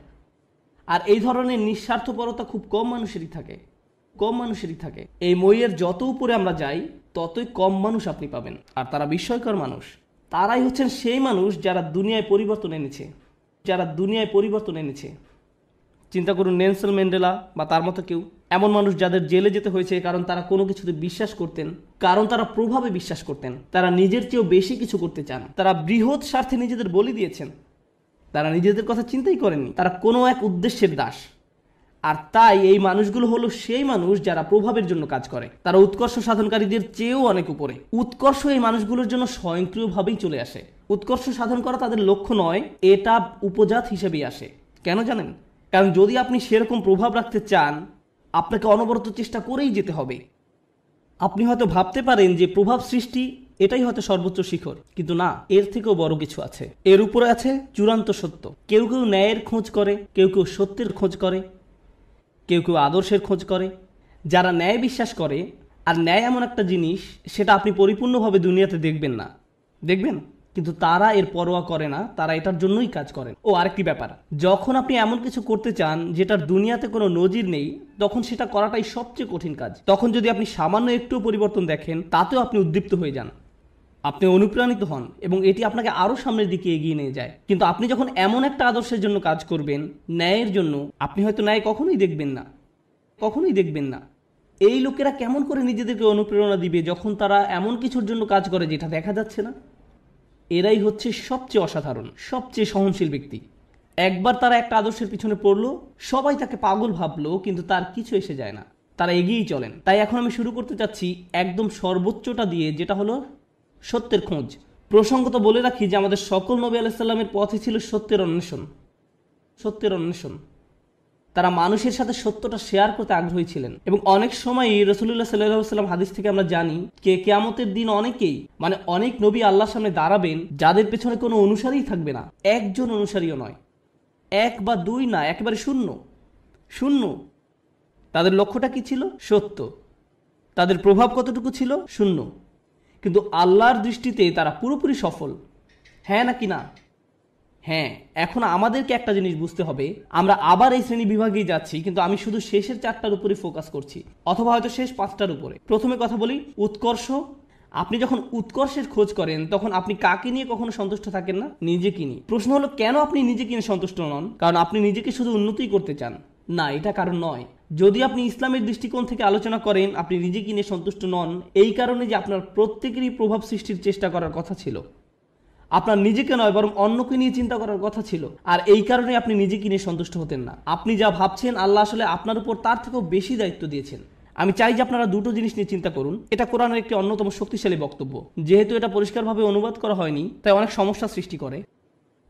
আর এই ধরনের নিঃস্বার্থপরতা খুব কম মানুষেরই থাকে, কম মানুষেরই থাকে। এই মইয়ের যত উপরে আমরা যাই ততই কম মানুষ আপনি পাবেন, আর তারা বিস্ময়কর মানুষ। তারাই হচ্ছেন সেই মানুষ যারা দুনিয়ায় পরিবর্তন এনেছে, যারা দুনিয়ায় পরিবর্তন এনেছে। চিন্তা করুন নেলসন ম্যান্ডেলা বা তার মতো কেউ, এমন মানুষ যাদের জেলে যেতে হয়েছে কারণ তারা কোনো কিছুতে বিশ্বাস করতেন, কারণ তারা প্রভাবে বিশ্বাস করতেন, তারা নিজের চেয়েও বেশি কিছু করতে চান, তারা বৃহৎ স্বার্থে নিজেদের বলি দিয়েছেন, তারা নিজেদের কথা চিন্তাই করেননি, তারা কোনো এক উদ্দেশ্যের দাস। আর তাই এই মানুষগুলো হলো সেই মানুষ যারা প্রভাবের জন্য কাজ করে। তারা উৎকর্ষ সাধনকারীদের চেয়েও অনেক উপরে। উৎকর্ষ এই মানুষগুলোর জন্য স্বয়ংক্রিয়ভাবেই চলে আসে। উৎকর্ষ সাধন করা তাদের লক্ষ্য নয়, এটা উপজাত হিসেবেই আসে। কেন জানেন? কারণ যদি আপনি সেরকম প্রভাব রাখতে চান আপনাকে অনবরত চেষ্টা করেই যেতে হবে। আপনি হয়তো ভাবতে পারেন যে প্রভাব সৃষ্টি এটাই হয়তো সর্বোচ্চ শিখর, কিন্তু না, এর থেকেও বড় কিছু আছে। এর উপরে আছে চূড়ান্ত সত্য। কেউ কেউ ন্যায়ের খোঁজ করে, কেউ কেউ সত্যের খোঁজ করে, কেউ কেউ আদর্শের খোঁজ করে। যারা ন্যায় বিশ্বাস করে, আর ন্যায় এমন একটা জিনিস সেটা আপনি পরিপূর্ণভাবে দুনিয়াতে দেখবেন না, দেখবেন, কিন্তু তারা এর পরোয়া করে না, তারা এটার জন্যই কাজ করেন। ও আরেকটি ব্যাপার, যখন আপনি এমন কিছু করতে চান যেটার দুনিয়াতে কোনো নজির নেই, তখন সেটা করাটাই সবচেয়ে কঠিন কাজ। তখন যদি আপনি সামান্য একটু পরিবর্তন দেখেন তাতেও আপনি উদ্দীপ্ত হয়ে যান, আপনি অনুপ্রাণিত হন এবং এটি আপনাকে আরও সামনের দিকে এগিয়ে নিয়ে যায়। কিন্তু আপনি যখন এমন একটা আদর্শের জন্য কাজ করবেন, ন্যায়ের জন্য, আপনি হয়তো ন্যায় কখনোই দেখবেন না, কখনোই দেখবেন না। এই লোকেরা কেমন করে নিজেদেরকে অনুপ্রেরণা দিবে যখন তারা এমন কিছুর জন্য কাজ করে যেটা দেখা যাচ্ছে না? এরাই হচ্ছে সবচেয়ে অসাধারণ, সবচেয়ে সহনশীল ব্যক্তি। একবার তারা একটা আদর্শের পিছনে পড়লো, সবাই তাকে পাগল ভাবলো, কিন্তু তার কিছু এসে যায় না, তারা এগিয়েই চলেন। তাই এখন আমি শুরু করতে চাচ্ছি একদম সর্বোচ্চটা দিয়ে, যেটা হলো সত্যের খোঁজ। প্রসঙ্গত বলে রাখি যে আমাদের সকল নবী আলাইহিস সালামের পথে ছিল সত্যের অন্বেষণ, সত্যের অন্বেষণ। তারা মানুষের সাথে সত্যটা শেয়ার করতে আগ্রহী ছিলেন। এবং অনেক সময়ই রাসূলুল্লাহ সাল্লাল্লাহু আলাইহি ওয়াসাল্লাম হাদিস থেকে আমরা জানি কিয়ামতের দিন অনেকেই, মানে অনেক নবী আল্লাহর সামনে দাঁড়াবেন যাদের পেছনে কোনো অনুসারীই থাকবে না, একজন অনুসারীও নয়, 1 বা 2 না, একেবারে শূন্য, শূন্য। তাদের লক্ষ্যটা কি ছিল? সত্য। তাদের প্রভাব কতটুকু ছিল? শূন্য। কিন্তু আল্লাহর দৃষ্টিতে তারা পুরোপুরি সফল। হ্যাঁ নাকি না? হ্যাঁ। এখন আমাদেরকে একটা জিনিস বুঝতে হবে, আমরা আবার এই শ্রেণী বিভাগেই যাচ্ছি, কিন্তু আমি শুধু শেষের 4টার উপরে ফোকাস করছি, অথবা হয়তো শেষ 5টার উপরে। প্রথমে কথা বলি উৎকর্ষ। আপনি যখন উৎকর্ষের খোঁজ করেন তখন আপনি কাকে নিয়ে কখনো সন্তুষ্ট থাকেন না? নিজেকে নিয়ে। প্রশ্ন হলো কেন আপনি নিজেকে নিয়ে সন্তুষ্ট নন? কারণ আপনি নিজেকে শুধু উন্নতি করতে চান না, এটা কারণ নয়। যদি আপনি ইসলামের দৃষ্টিকোণ থেকে আলোচনা করেন, আপনি নিজেকে নিয়ে সন্তুষ্ট নন এই কারণে যে আপনার প্রত্যেকেরই প্রভাব সৃষ্টির চেষ্টা করার কথা ছিল। আপনার নিজেকে নয় বরং অন্যকে নিয়ে চিন্তা করার কথা ছিল, আর এই কারণে আপনি নিজেকে নিয়ে সন্তুষ্ট হতেন না। আপনি যা ভাবছেন আল্লাহ আসলে আপনার উপর তার থেকেও বেশি দায়িত্ব দিয়েছেন। আমি চাই যে আপনারা দুটো জিনিস নিয়ে চিন্তা করুন। এটা কোরআনের একটি অন্যতম শক্তিশালী বক্তব্য। যেহেতু এটা পরিষ্কারভাবে অনুবাদ করা হয়নি তাই অনেক সমস্যা সৃষ্টি করে।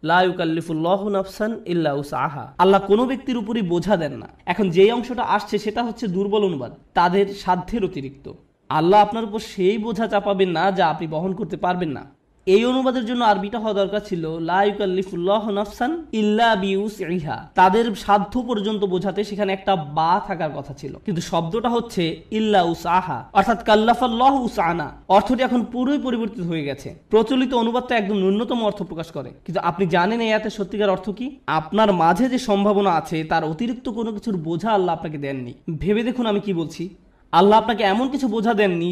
লা ইউকাল্লিফুল্লাহু নাফসান ইল্লা উসআহা। আল্লাহ কোনো ব্যক্তির উপরই বোঝা দেন না। এখন যেই অংশটা আসছে সেটা হচ্ছে দুর্বল অনুবাদ, তাদের সাধ্যের অতিরিক্ত। আল্লাহ আপনার উপর সেই বোঝা চাপাবেন না যা আপনি বহন করতে পারবেন না। এই অনুবাদের জন্য আরবিটা হওয়া দরকার ছিল লা ইউকাল্লিফুল্লাহু নাফসান ইল্লা বিউসইহা। তাদের সাধ্য পর্যন্ত বোঝাতে সেখানে একটা বা থাকার কথা ছিল, কিন্তু শব্দটা হচ্ছে ইল্লা উসআহা, অর্থাৎ কাল্লাফাল্লাহু উসআনা। অর্থটি এখন পুরোই পরিবর্তিত হয়ে গেছে। প্রচলিত অনুবাদটা একদম ন্যূনতম অর্থ প্রকাশ করে, কিন্তু আপনি জানেন এই আয়াতের সত্যিকার অর্থ কি? আপনার মাঝে যে সম্ভাবনা আছে তার অতিরিক্ত কোনো কিছুর বোঝা আল্লাহ আপনাকে দেননি। ভেবে দেখুন আমি কি বলছি। আল্লাহ আপনাকে এমন কিছু বোঝা দেননি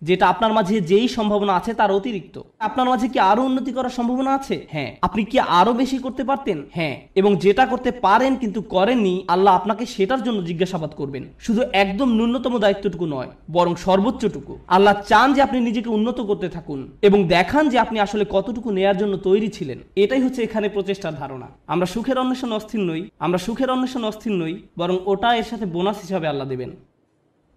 যেটা আপনার মাঝে যেই সম্ভাবনা আছে তার অতিরিক্ত। আপনার মাঝে কি আরো উন্নতি করার সম্ভাবনা আছে? হ্যাঁ। আপনি কি আরো বেশি করতে পারতেন? হ্যাঁ। এবং যেটা করতে পারেন কিন্তু করেননি, আল্লাহ আপনাকে সেটার জন্য জিজ্ঞাসাবাদ করবেন। শুধু একদম ন্যূনতম দায়িত্বটুকু নয়, বরং সর্বোচ্চটুকু। আল্লাহ চান যে আপনি নিজেকে উন্নত করতে থাকুন এবং দেখান যে আপনি আসলে কতটুকু নেয়ার জন্য তৈরি ছিলেন। এটাই হচ্ছে এখানে প্রচেষ্টার ধারণা। আমরা সুখের অন্বেষণ অস্থির নই, বরং ওটা এর সাথে বোনাস হিসাবে আল্লাহ দেবেন।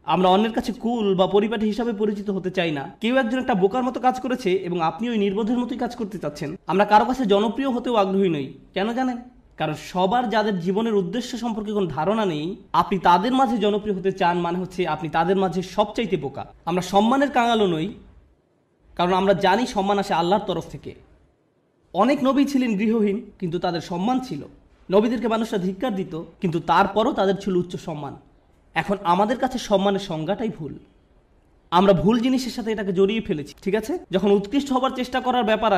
আমরা অন্যের কাছে কুল বা পরিপাটি হিসাবে পরিচিত হতে চাই না। কেউ একজন একটা বোকার মতো কাজ করেছে এবং আপনি ওই নির্বোধের মতোই কাজ করতে চাচ্ছেন। আমরা কারো কাছে জনপ্রিয় হতেও আগ্রহী নই। কেন জানেন? কারণ সবার যাদের জীবনের উদ্দেশ্য সম্পর্কে কোনো ধারণা নেই, আপনি তাদের মাঝে জনপ্রিয় হতে চান মানে হচ্ছে আপনি তাদের মাঝে সবচাইতে বোকা। আমরা সম্মানের কাঙালও নই, কারণ আমরা জানি সম্মান আসে আল্লাহর তরফ থেকে। অনেক নবী ছিলেন গৃহহীন, কিন্তু তাদের সম্মান ছিল। নবীদেরকে মানুষরা ধিক্কার দিত, কিন্তু তারপরও তাদের ছিল উচ্চ সম্মান। এখন আমাদের কাছে সম্মানের সংজ্ঞাটাই ভুল। আমরা ভুল জিনিসের সাথে এটাকে জড়িয়ে ফেলেছি। ঠিক আছে, যখন উৎকৃষ্ট হবার চেষ্টা করার ব্যাপার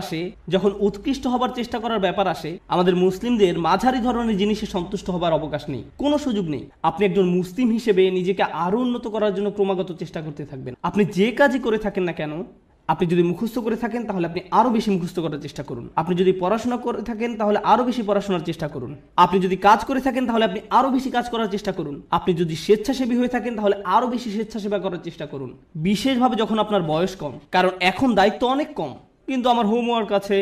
আসে আমাদের মুসলিমদের মাঝারি ধরনের জিনিসে সন্তুষ্ট হবার অবকাশ নেই, কোনো সুযোগ নেই। আপনি একজন মুসলিম হিসেবে নিজেকে আরো উন্নত করার জন্য ক্রমাগত চেষ্টা করতে থাকবেন। আপনি যে কাজই করে থাকেন না কেন, আপনি যদি মুখস্থ করে থাকেন তাহলে আপনি আরো বেশি মুখস্থ করার চেষ্টা করুন। আপনি যদি পড়াশোনা করে থাকেন তাহলে আরো বেশি পড়াশোনার চেষ্টা করুন। আপনি যদি কাজ করে থাকেন তাহলে আপনি আরো বেশি কাজ করার চেষ্টা করুন। আপনি যদি স্বেচ্ছাসেবী হয়ে থাকেন তাহলে আরো বেশি স্বেচ্ছাসেবা করার চেষ্টা করুন, বিশেষভাবে যখন আপনার বয়স কম। কারণ এখন দায়িত্ব অনেক কম। কিন্তু আমার হোমওয়ার্ক আছে,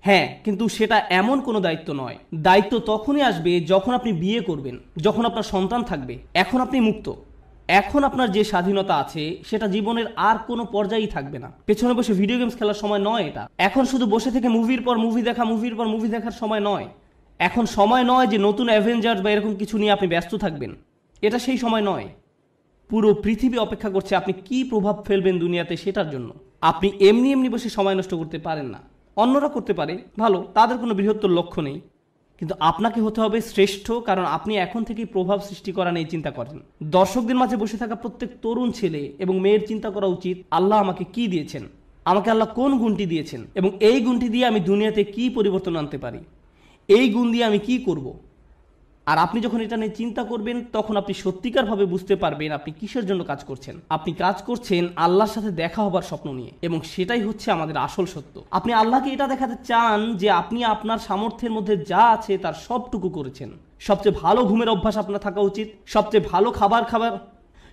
হ্যাঁ, কিন্তু সেটা এমন কোনো দায়িত্ব নয়। দায়িত্ব তখনই আসবে যখন আপনি বিয়ে করবেন, যখন আপনার সন্তান থাকবে। এখন আপনি মুক্ত। এখন আপনার যে স্বাধীনতা আছে সেটা জীবনের আর কোনো পর্যায়েই থাকবে না। পেছনে বসে ভিডিও গেমস খেলার সময় নয় এটা। এখন শুধু বসে থেকে মুভির পর মুভি দেখার সময় নয়। এখন সময় নয় যে নতুন অ্যাভেঞ্জার্স বা এরকম কিছু নিয়ে আপনি ব্যস্ত থাকবেন। এটা সেই সময় নয়। পুরো পৃথিবী অপেক্ষা করছে আপনি কি প্রভাব ফেলবেন দুনিয়াতে সেটার জন্য। আপনি এমনি বসে সময় নষ্ট করতে পারেন না। অন্যরা করতে পারে, ভালো, তাদের কোনো বৃহত্তর লক্ষ্য নেই, কিন্তু আপনাকে হতে হবে শ্রেষ্ঠ, কারণ আপনি এখন থেকেই প্রভাব সৃষ্টি করা নিয়ে চিন্তা করেন। দর্শকদের মাঝে বসে থাকা প্রত্যেক তরুণ ছেলে এবং মেয়ের চিন্তা করা উচিত, আল্লাহ আমাকে কি দিয়েছেন, আমাকে আল্লাহ কোন গুণটি দিয়েছেন, এবং এই গুণটি দিয়ে আমি দুনিয়াতে কি পরিবর্তন আনতে পারি, এই গুণ দিয়ে আমি কি করব। আর আপনি যখন এটা নিয়ে চিন্তা করবেন তখন আপনি সত্যিকারভাবে বুঝতে পারবেন আপনি কিসের জন্য কাজ করছেন। আপনি কাজ করছেন আল্লাহর সাথে দেখা হবার স্বপ্ন নিয়ে, এবং সেটাই হচ্ছে আমাদের আসল সত্য। আপনি আল্লাহকে এটা দেখাতে চান যে আপনি আপনার সামর্থ্যের মধ্যে যা আছে তার সবটুকু করেছেন। সবচেয়ে ভালো ঘুমের অভ্যাস আপনার থাকা উচিত, সবচেয়ে ভালো খাবার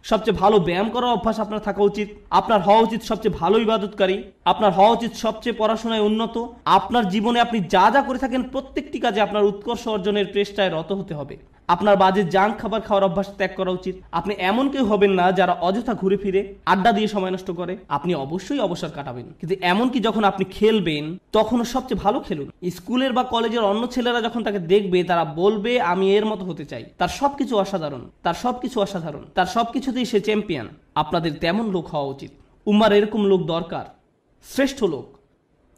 সবচেয়ে ভালো ব্যায়াম করার অভ্যাস আপনার থাকা উচিত, আপনার হওয়া উচিত সবচেয়ে ভালো ইবাদতকারী, আপনার হওয়া উচিত সবচেয়ে পড়াশোনায় উন্নত। আপনার জীবনে আপনি যা যা করে থাকেন প্রত্যেকটি কাজে আপনার উৎকর্ষ অর্জনের চেষ্টায় রত হতে হবে। আপনার বাজে জাঙ্ক খাবার খাওয়ার অভ্যাস ত্যাগ করা উচিত। আপনি এমন কেউ হবেন না যারা অযথা ঘুরে ফিরে আড্ডা দিয়ে সময় নষ্ট করে। আপনি অবশ্যই অবসর কাটাবেন, কিন্তু এমনকি যখন আপনি খেলবেন তখনও সবচেয়ে ভালো খেলুন। স্কুলের বা কলেজের অন্য ছেলেরা যখন তাকে দেখবে তারা বলবে আমি এর মতো হতে চাই, তার সবকিছু অসাধারণ, তার সবকিছুতেই সে চ্যাম্পিয়ন। আপনাদের তেমন লোক হওয়া উচিত। উম্মার এরকম লোক দরকার, শ্রেষ্ঠ লোক,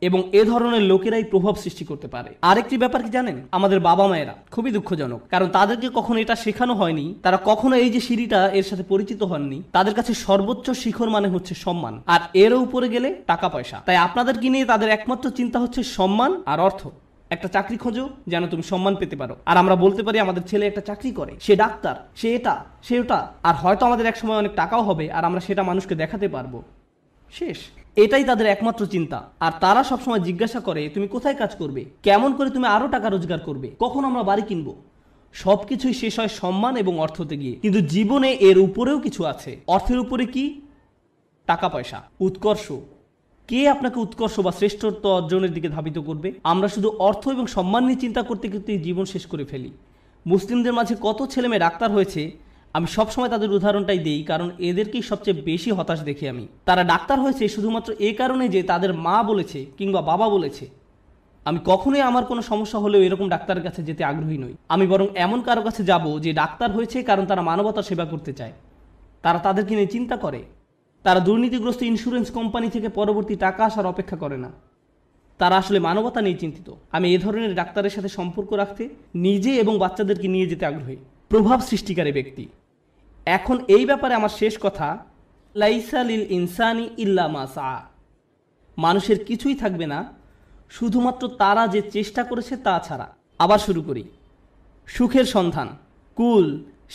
এবং এ ধরনের লোকেরাই প্রভাব সৃষ্টি করতে পারে। আরেকটি ব্যাপার কি জানেন, আমাদের বাবা মায়েরা খুবই দুঃখজনক, কারণ তাদেরকে কখনো এটা শেখানো হয়নি, তারা কখনো এই যে সিঁড়িটা এর সাথে পরিচিত হননি। তাদের কাছে সর্বোচ্চ শিখর মানে হচ্ছে সম্মান, আর এর উপরে গেলে টাকা পয়সা। তাই আপনাদেরকে নিয়ে তাদের একমাত্র চিন্তা হচ্ছে সম্মান আর অর্থ। একটা চাকরি খোঁজো যেন তুমি সম্মান পেতে পারো। আর আমরা বলতে পারি আমাদের ছেলে একটা চাকরি করে, সে ডাক্তার, সে এটা সে ওটা, আর হয়তো আমাদের এক সময় অনেক টাকাও হবে আর আমরা সেটা মানুষকে দেখাতে পারবো। শেষ, এটাই তাদের একমাত্র চিন্তা। আর তারা সবসময় জিজ্ঞাসা করে তুমি কোথায় কাজ করবে, কেমন করে তুমি আরো টাকা রোজগার করবে, কখন আমরা বাড়ি কিনবো। সবকিছুই শেষ হয় সম্মান এবং অর্থতে গিয়ে। কিন্তু জীবনে এর উপরেও কিছু আছে। অর্থের উপরে কি? টাকা পয়সা, উৎকর্ষ, কে আপনাকে উৎকর্ষ বা শ্রেষ্ঠত্ব অর্জনের দিকে ধাবিত করবে? আমরা শুধু অর্থ এবং সম্মান নিয়ে চিন্তা করতে করতে জীবন শেষ করে ফেলি। মুসলিমদের মাঝে কত ছেলেমেয়ে ডাক্তার হয়েছে, আমি সবসময় তাদের উদাহরণটাই দিই, কারণ এদেরকেই সবচেয়ে বেশি হতাশ দেখি আমি। তারা ডাক্তার হয়েছে শুধুমাত্র এই কারণে যে তাদের মা বলেছে কিংবা বাবা বলেছে। আমি কখনোই আমার কোনো সমস্যা হলেও এরকম ডাক্তারের কাছে যেতে আগ্রহী নই। আমি বরং এমন কারো কাছে যাব যে ডাক্তার হয়েছে কারণ তারা মানবতার সেবা করতে চায়, তারা তাদেরকে নিয়ে চিন্তা করে, তারা দুর্নীতিগ্রস্ত ইন্স্যুরেন্স কোম্পানি থেকে পরবর্তী টাকা আসার অপেক্ষা করে না, তারা আসলে মানবতা নিয়ে চিন্তিত। আমি এ ধরনের ডাক্তারের সাথে সম্পর্ক রাখতে, নিজে এবং বাচ্চাদেরকে নিয়ে যেতে আগ্রহী। প্রভাব সৃষ্টিকারী ব্যক্তি। এখন এই ব্যাপারে আমার শেষ কথা, লাইসা লিল ইনসানি ইল্লা মা সা। মানুষের কিছুই থাকবে না শুধুমাত্র তারা যে চেষ্টা করেছে তা ছাড়া। আবার শুরু করি। সুখের সন্ধান, কুল,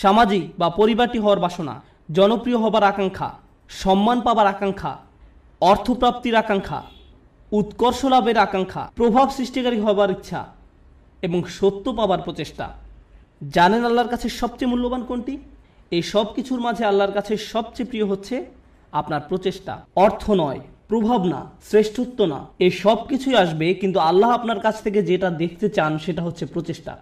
সামাজিক বা পরিবারটি হওয়ার বাসনা, জনপ্রিয় হবার আকাঙ্ক্ষা, সম্মান পাবার আকাঙ্ক্ষা, অর্থপ্রাপ্তির আকাঙ্ক্ষা, উৎকর্ষ লাভের আকাঙ্ক্ষা, প্রভাব সৃষ্টিকারী হবার ইচ্ছা এবং সত্য পাবার প্রচেষ্টা। জানেন আল্লাহর কাছে সবচেয়ে মূল্যবান কোনটি? এই সব কিছুর মাঝে আল্লাহর কাছে সবচেয়ে প্রিয় হচ্ছে আপনার প্রচেষ্টা। অর্থ নয়, প্রভাব না, শ্রেষ্ঠত্ব না, এই সব কিছুই আসবে, কিন্তু আল্লাহ আপনার কাছ থেকে যেটা দেখতে চান সেটা হচ্ছে প্রচেষ্টা।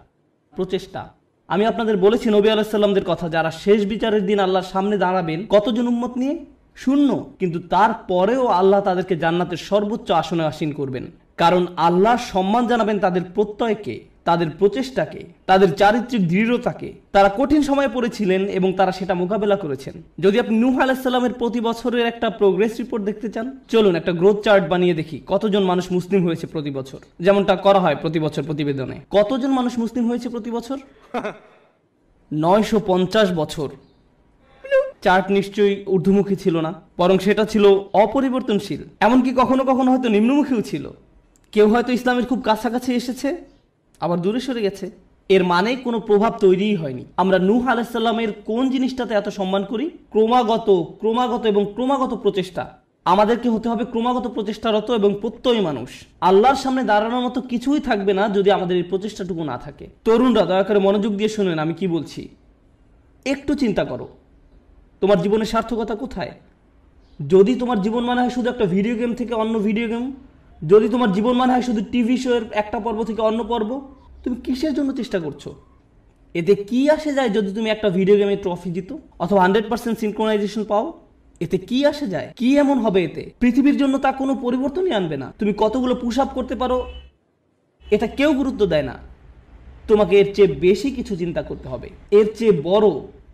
প্রচেষ্টা। আমি আপনাদের বলেছি নবী আলাইহিস সালামদের কথা, যারা শেষ বিচারের দিন আল্লাহর সামনে দাঁড়াবেন কতজন উম্মত নিয়ে? 0। কিন্তু তারপরেও আল্লাহ তাদেরকে জান্নাতের সর্বোচ্চ আসনে আসীন করবেন, কারণ আল্লাহ সম্মান জানাবেন তাদের প্রত্যয়কে, তাদের প্রচেষ্টাকে, তাদের চারিত্রিক দৃঢ়তাকে। তারা কঠিন সময়ে পড়েছিলেন এবং তারা সেটা মোকাবেলা করেছেন। যদি আপনি নূহ আলাইহিস সালামের প্রতি বছরের একটা প্রোগ্রেস রিপোর্ট দেখতে চান, চলুন একটা গ্রোথ চার্ট বানিয়ে দেখি কতজন মানুষ মুসলিম হয়েছে প্রতি বছর, যেমনটা করা হয় প্রতি বছর প্রতিবেদনে। কতজন মানুষ মুসলিম হয়েছে প্রতি বছর? 950 বছর। চার্ট নিশ্চয়ই ঊর্ধ্বমুখী ছিল না, বরং সেটা ছিল অপরিবর্তনশীল, এমনকি কখনো কখনো হয়তো নিম্নমুখীও ছিল। কেউ হয়তো ইসলামের খুব কাছাকাছি এসেছে, আবার দূরে সরে গেছে। এর মানে কোনো প্রভাব তৈরিই হয়নি। আমরা নূহ আলাইহিস সালামের কোন জিনিসটাতে এত সম্মান করি? ক্রমাগত এবং ক্রমাগত প্রচেষ্টা। আমাদেরকে হতে হবে ক্রমাগত প্রচেষ্টারত এবং প্রত্যয়ী মানুষ। আল্লাহর সামনে দাঁড়ানোর মতো কিছুই থাকবে না যদি আমাদের এই প্রচেষ্টাটুকু না থাকে। তরুণরা দয়া করে মনোযোগ দিয়ে শুনেন আমি কি বলছি। একটু চিন্তা করো, তোমার জীবনের সার্থকতা কোথায়? যদি তোমার জীবন মানে হয় শুধু একটা ভিডিও গেম থেকে অন্য ভিডিও গেম, যদি তোমার জীবন মানে হয় শুধু টিভি শোয়ের একটা পর্ব থেকে অন্য পর্ব, তুমি কিসের জন্য চেষ্টা করছো? এতে কি আসে যায় যদি তুমি একটা ভিডিও গেমে ট্রফি জিতো অথবা 100% সিনক্রোনাইজেশন পাও? এতে কি আসে যায়? কি এমন হবে এতে? পৃথিবীর জন্য তা কোনো পরিবর্তনই আনবে না। তুমি কতগুলো পুশ আপ করতে পারো এটা কেউ গুরুত্ব দেয় না। তোমাকে এর চেয়ে বেশি কিছু চিন্তা করতে হবে, এর চেয়ে বড়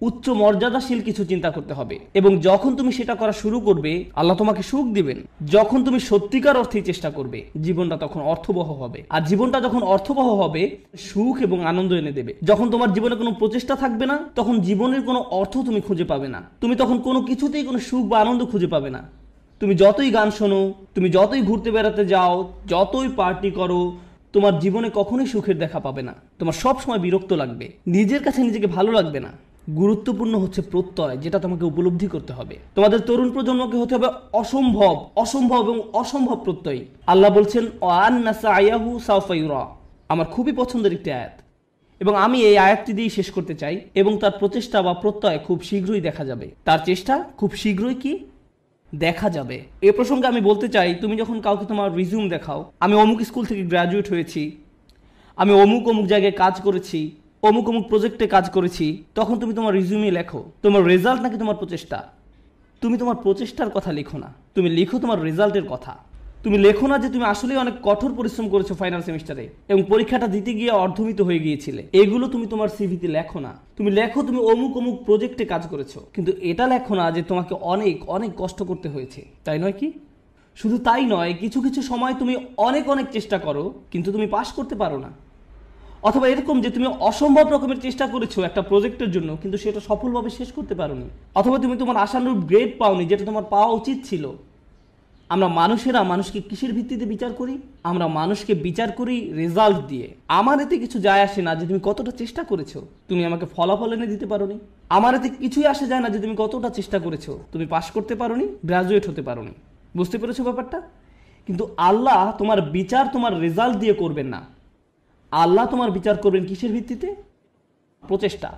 উচ্চ মর্যাদাশীল কিছু চিন্তা করতে হবে। এবং যখন তুমি সেটা করা শুরু করবে, আল্লাহ তোমাকে সুখ দিবেন। যখন তুমি সত্যিকার অর্থেই চেষ্টা করবে, জীবনটা তখন অর্থবহ হবে। আর জীবনটা যখন অর্থবহ হবে, সুখ এবং আনন্দ এনে দেবে। যখন তোমার জীবনে কোনো প্রচেষ্টা থাকবে না, তখন জীবনের কোনো অর্থ তুমি খুঁজে পাবে না। তুমি তখন কোনো কিছুতেই কোনো সুখ বা আনন্দ খুঁজে পাবে না। তুমি যতই গান শোনো, তুমি যতই ঘুরতে বেড়াতে যাও, যতই পার্টি করো, তোমার জীবনে কখনোই সুখের দেখা পাবে না। তোমার সব সময় বিরক্ত লাগবে, নিজের কাছে নিজেকে ভালো লাগবে না। গুরুত্বপূর্ণ হচ্ছে প্রত্যয়, যেটা তোমাকে উপলব্ধি করতে হবে। তোমাদের তরুণ প্রজন্মকে হতে হবে অসম্ভব এবং অসম্ভব প্রত্যয়ী। আল্লাহ বলছেন ওয়ান্না সায়াহু সাওফা ইউরা। আমার খুবই পছন্দের একটি আয়াত, এবং আমি এই আয়াতটি দিয়েই শেষ করতে চাই। এবং তার প্রচেষ্টা বা প্রত্যয় খুব শীঘ্রই দেখা যাবে। তার চেষ্টা খুব শীঘ্রই কি দেখা যাবে। এ প্রসঙ্গে আমি বলতে চাই, তুমি যখন কাউকে তোমার রিজিউম দেখাও, আমি অমুক স্কুল থেকে গ্র্যাজুয়েট হয়েছি, আমি অমুক জায়গায় কাজ করেছি, অমুক প্রজেক্টে কাজ করেছি, তখন তুমি তোমার রিজিউমে লেখো তোমার রেজাল্ট নাকি তোমার প্রচেষ্টা? তুমি তোমার প্রচেষ্টার কথা লিখো না, তুমি লিখো তোমার রেজাল্টের কথা। তুমি লেখো না যে তুমি আসলেই অনেক কঠোর পরিশ্রম করেছো ফাইনাল সেমিস্টারে এবং পরীক্ষাটা দিতে গিয়ে অর্ধমিত হয়ে গিয়েছিলে। এগুলো তুমি তোমার সিভিতে লেখো না। তুমি লেখো তুমি অমুক প্রজেক্টে কাজ করেছো, কিন্তু এটা লেখো না যে তোমাকে অনেক কষ্ট করতে হয়েছে। তাই নয় কি? শুধু তাই নয়, কিছু সময় তুমি অনেক চেষ্টা করো কিন্তু তুমি পাস করতে পারো না। অথবা এরকম যে তুমি অসম্ভব রকমের চেষ্টা করেছো একটা প্রজেক্টের জন্য, কিন্তু সেটা সফলভাবে শেষ করতে পারোনি। অথবা তুমি তোমার আশানুরূপ গ্রেড পাওনি, যেটা তোমার পাওয়া উচিত ছিল। আমরা মানুষেরা মানুষকে কিসের ভিত্তিতে বিচার করি? আমরা মানুষকে বিচার করি রেজাল্ট দিয়ে। আমার এতে কিছু যায় আসে না যে তুমি কতটা চেষ্টা করেছো, তুমি আমাকে ফলাফল এনে দিতে পারোনি। আমার এতে কিছুই আসে যায় না যে তুমি কতটা চেষ্টা করেছো, তুমি পাস করতে পারোনি, গ্রাজুয়েট হতে পারোনি। বুঝতে পেরেছো ব্যাপারটা? কিন্তু আল্লাহ তোমার বিচার তোমার রেজাল্ট দিয়ে করবেন না। আল্লাহ তোমার বিচার করবেন কিসের ভিত্তিতে? প্রচেষ্টা।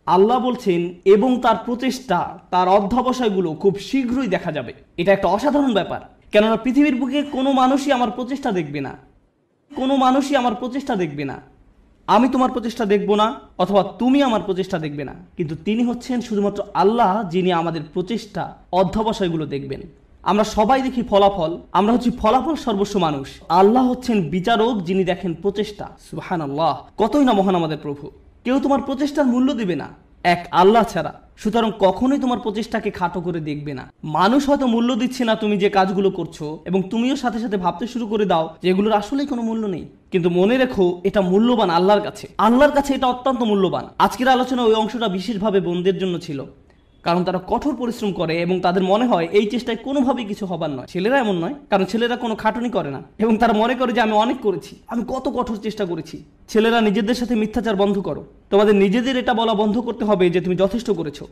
আল্লাহ বলছেন এবং তার প্রচেষ্টা, তার অধ্যবসায়গুলো খুব শীঘ্রই দেখা যাবে। এটা একটা অসাধারণ ব্যাপার। কেননা পৃথিবীর বুকে কোনো মানুষই আমার প্রচেষ্টা দেখবে না, কোনো মানুষই আমার প্রচেষ্টা দেখবে না। আমি তোমার প্রচেষ্টা দেখব না, অথবা তুমি আমার প্রচেষ্টা দেখবে না, কিন্তু তিনি হচ্ছেন শুধুমাত্র আল্লাহ, যিনি আমাদের প্রচেষ্টা অধ্যবসায়গুলো দেখবেন। আমরা সবাই দেখি ফলাফল, আমরা হচ্ছি ফলাফল সর্বস্ব মানুষ। আল্লাহ হচ্ছেন বিচারক, যিনি দেখেন প্রচেষ্টা। সুবহানাল্লাহ, কতই না মহান আমাদের প্রভু। কেউ তোমার প্রচেষ্টার মূল্য দেবে না এক আল্লাহ ছাড়া, সুতরাং কখনোই তোমার প্রচেষ্টাকে খাটো করে দেখবে না। মানুষ হয়তো মূল্য দিচ্ছে না তুমি যে কাজগুলো করছো, এবং তুমিও সাথে সাথে ভাবতে শুরু করে দাও যে এগুলোর আসলেই কোনো মূল্য নেই, কিন্তু মনে রেখো এটা মূল্যবান আল্লাহর কাছে। আল্লাহর কাছে এটা অত্যন্ত মূল্যবান। আজকের আলোচনা ওই অংশটা বিশেষভাবে বোনদের জন্য ছিল, কারণ তারা কঠোর পরিশ্রম করে এবং তাদের মনে হয় এই চেষ্টায় কোনোভাবেই কিছু হবার নয়। ছেলেরা এমন নয়, কারণ ছেলেরা কোনো খাটুনি করে না এবং তারা মনে করে যে আমি অনেক করেছি, আমি কত কঠোর চেষ্টা করেছি। ছেলেরা নিজেদের সাথে মিথ্যাচার বন্ধ করো। তোমাদের নিজেদের এটা বলা বন্ধ করতে হবে যে তুমি যথেষ্ট করেছো।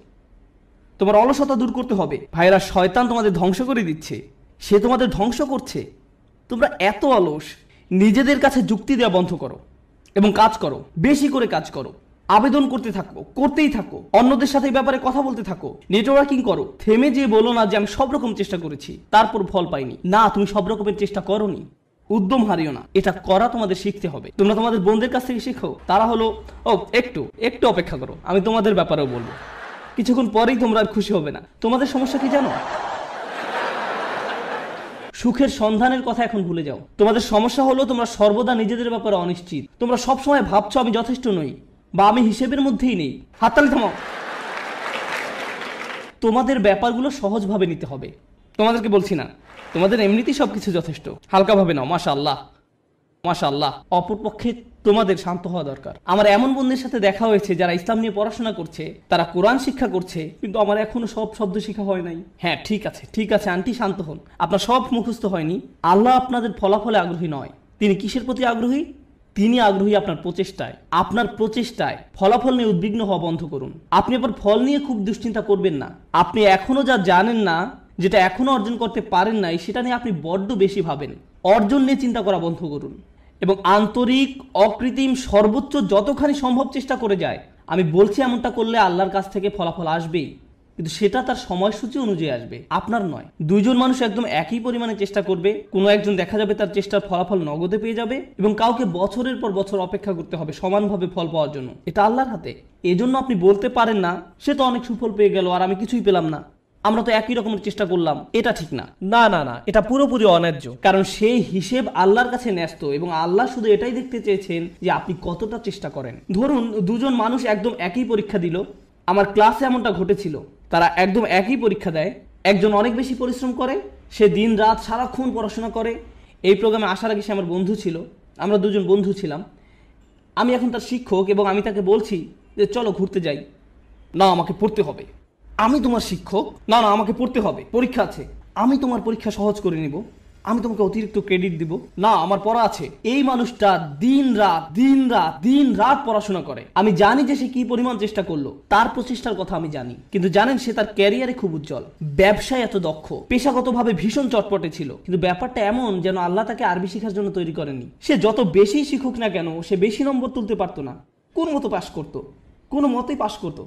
তোমার অলসতা দূর করতে হবে। ভাইরা, শয়তান তোমাদের ধ্বংস করে দিচ্ছে, সে তোমাদের ধ্বংস করছে। তোমরা এত অলস। নিজেদের কাছে যুক্তি দেওয়া বন্ধ করো এবং কাজ করো, বেশি করে কাজ করো, আবেদন করতে থাকো, করতেই থাকো, অন্যদের সাথে এই ব্যাপারে কথা বলতে থাকো, নেটওয়ার্কিং করো। থেমে যে বলো না যে আমি সব রকম চেষ্টা করেছি তারপর ফল পাইনি। না, তুমি সব রকমের চেষ্টা করোনি। উদ্যম হারিও না, এটা করা তোমাদের শিখতে হবে। তোমরা তোমাদের বোনদের কাছ থেকে শিখো। তারা হলো একটু অপেক্ষা করো, আমি তোমাদের ব্যাপারেও বলবো। কিছুক্ষণ পরেই তোমরা আর খুশি হবে না। তোমাদের সমস্যা কি জানো? সুখের সন্ধানের কথা এখন ভুলে যাও। তোমাদের সমস্যা হলো তোমরা সর্বদা নিজেদের ব্যাপারে অনিশ্চিত। তোমরা সবসময় ভাবছো আমি যথেষ্ট নই বা আমি হিসেবের মধ্যেই নেই। হাততালি থামাও। তোমাদের ব্যাপারগুলো সহজভাবে নিতে হবে। তোমাদেরকে বলছি না, তোমাদের এমনিতেই সবকিছু যথেষ্ট, হালকাভাবে নাও। মাশাআল্লাহ, মাশাআল্লাহ। অপরপক্ষে তোমাদের শান্ত হওয়া দরকার। আমার এমন বন্ধুদের সাথে দেখা হয়েছে যারা ইসলাম নিয়ে পড়াশোনা করছে, তারা কোরআন শিক্ষা করছে, কিন্তু আমার এখনো সব শব্দ শেখা হয় নাই। হ্যাঁ, ঠিক আছে আন্টি, শান্ত হন। আপনার সব মুখস্থ হয়নি। আল্লাহ আপনাদের ফলাফলে আগ্রহী নয়। তিনি কিসের প্রতি আগ্রহী? তিনি আগ্রহী আপনার প্রচেষ্টায়। আপনার প্রচেষ্টায় ফলাফল নিয়ে উদ্বিগ্ন হওয়া বন্ধ করুন। আপনি আবার ফল নিয়ে খুব দুশ্চিন্তা করবেন না। আপনি এখনো যা জানেন না, যেটা এখনো অর্জন করতে পারেন নাই, সেটা নিয়ে আপনি বড্ড বেশি ভাবেন। অর্জন নিয়ে চিন্তা করা বন্ধ করুন এবং আন্তরিক, অকৃত্রিম, সর্বোচ্চ যতখানি সম্ভব চেষ্টা করে যায়। আমি বলছি এমনটা করলে আল্লাহর কাছ থেকে ফলাফল আসবেই, কিন্তু সেটা তার সময়সূচি অনুযায়ী আসবে, আপনার নয়। দুইজন মানুষ একদম একই পরিমাণে চেষ্টা করবে, কোনো একজন দেখা যাবে তার চেষ্টার ফলাফল নগদে পেয়ে যাবে, এবং কাউকে বছরের পর বছর অপেক্ষা করতে হবে সমানভাবে ফল পাওয়ার জন্য। এটা আল্লাহর হাতে। এজন্য আপনি বলতে পারেন না সে তো অনেক সুফল পেয়ে গেল আর আমি কিছুই পেলাম না, আমরা তো একই রকমের চেষ্টা করলাম। এটা ঠিক না, না, এটা পুরোপুরি অন্যায্য। কারণ সেই হিসেব আল্লাহর কাছে ন্যস্ত, এবং আল্লাহ শুধু এটাই দেখতে চেয়েছেন যে আপনি কতটা চেষ্টা করেন। ধরুন দুজন মানুষ একদম একই পরীক্ষা দিল। আমার ক্লাসে এমনটা ঘটেছিল। তারা একদম একই পরীক্ষা দেয়। একজন অনেক বেশি পরিশ্রম করে, সে দিন রাত সারাক্ষণ পড়াশোনা করে। এই প্রোগ্রামে আসার আগে সে আমার বন্ধু ছিল, আমরা দুজন বন্ধু ছিলাম। আমি এখন তার শিক্ষক এবং আমি তাকে বলছি যে চলো ঘুরতে যাই। না, আমাকে পড়তে হবে। আমি তোমার শিক্ষক। না, আমাকে পড়তে হবে, পরীক্ষা আছে। আমি তোমার পরীক্ষা সহজ করে নিব, আমি তোমাকে অতিরিক্ত ক্রেডিট দিব। না, আমার পড়া আছে। এই মানুষটা দিন রাত পড়াশোনা করে। আমি জানি যে সে কি পরিমাণ চেষ্টা করলো, তার প্রচেষ্টার কথা আমি জানি। কিন্তু জানেন, সে তার ক্যারিয়ারে খুব উজ্জ্বল, ব্যবসায় এত দক্ষ, পেশাগতভাবে ভীষণ চটপটে ছিল। কিন্তু ব্যাপারটা এমন যেন আল্লাহ তাকে আরবি শেখার জন্য তৈরি করেনি। সে যত বেশি শিখুক না কেন, সে বেশি নম্বর তুলতে পারতো না। কোন মতো পাশ করতো, কোনো মতেই পাশ করতো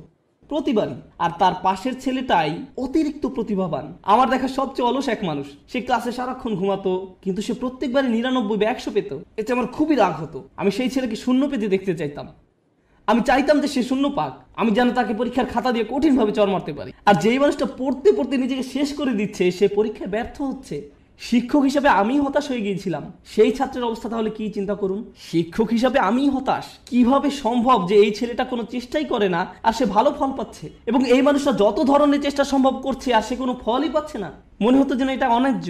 প্রতিবারই। আর তার পাশের ছেলেটাই অতিরিক্ত প্রতিভাবান, আমার দেখা সবচেয়ে অলস এক মানুষ। সে ক্লাসে সারাক্ষণ ঘুমাতো, কিন্তু সে প্রত্যেকবারই 99 বা 100 পেত। এতে আমার খুবই রাগ হতো। আমি সেই ছেলেকে শূন্য পেতে দেখতে চাইতাম। আমি চাইতাম যে সে শূন্য পাক, আমি যেন তাকে পরীক্ষার খাতা দিয়ে কঠিনভাবে চড় মারতে পারি। আর যেই মানুষটা পড়তে পড়তে নিজেকে শেষ করে দিচ্ছে, সে পরীক্ষায় ব্যর্থ হচ্ছে। শিক্ষক হিসাবে আমি হতাশ হয়ে গিয়েছিলাম। সেই ছাত্রের অবস্থা তাহলে কি চিন্তা করুন। শিক্ষক হিসাবে আমি হতাশ। কিভাবে সম্ভব যে এই ছেলেটা কোনো চেষ্টাই করে না আর সে ভালো ফল পাচ্ছে, এবং এই মানুষটা যত ধরনের চেষ্টা সম্ভব করছে আর সে কোনো ফলই পাচ্ছে না। মনে হতো যেন এটা অন্যায্য।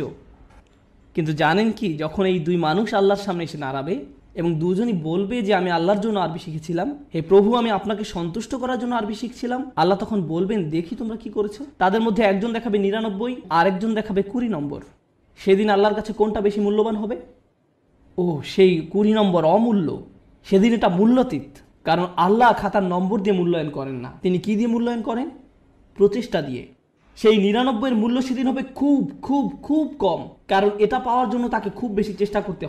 কিন্তু জানেন কি, যখন এই দুই মানুষ আল্লাহর সামনে এসে দাঁড়াবে এবং দুজনই বলবে যে আমি আল্লাহর জন্য আরবি শিখেছিলাম, হে প্রভু, আমি আপনাকে সন্তুষ্ট করার জন্য আরবি শিখছিলাম, আল্লাহ তখন বলবেন দেখি তোমরা কি করেছো। তাদের মধ্যে একজন দেখাবে 99 আর একজন দেখাবে 20 নম্বর। সেদিন আল্লাহর কাছে কোনটা বেশি মূল্যবান হবে? সেই 20 নম্বর অমূল্য। সেদিন এটা মূল্যাতীত। কারণ আল্লাহ খাতার নম্বর দিয়ে মূল্যায়ন করেন না। তিনি কি দিয়ে মূল্যায়ন করেন? প্রচেষ্টা দিয়ে। সেই 99-এর মূল্য সেদিন হবে খুব খুব খুব কম। কারণ এটা পাওয়ার জন্য তাকে খুব বেশি চেষ্টা করতে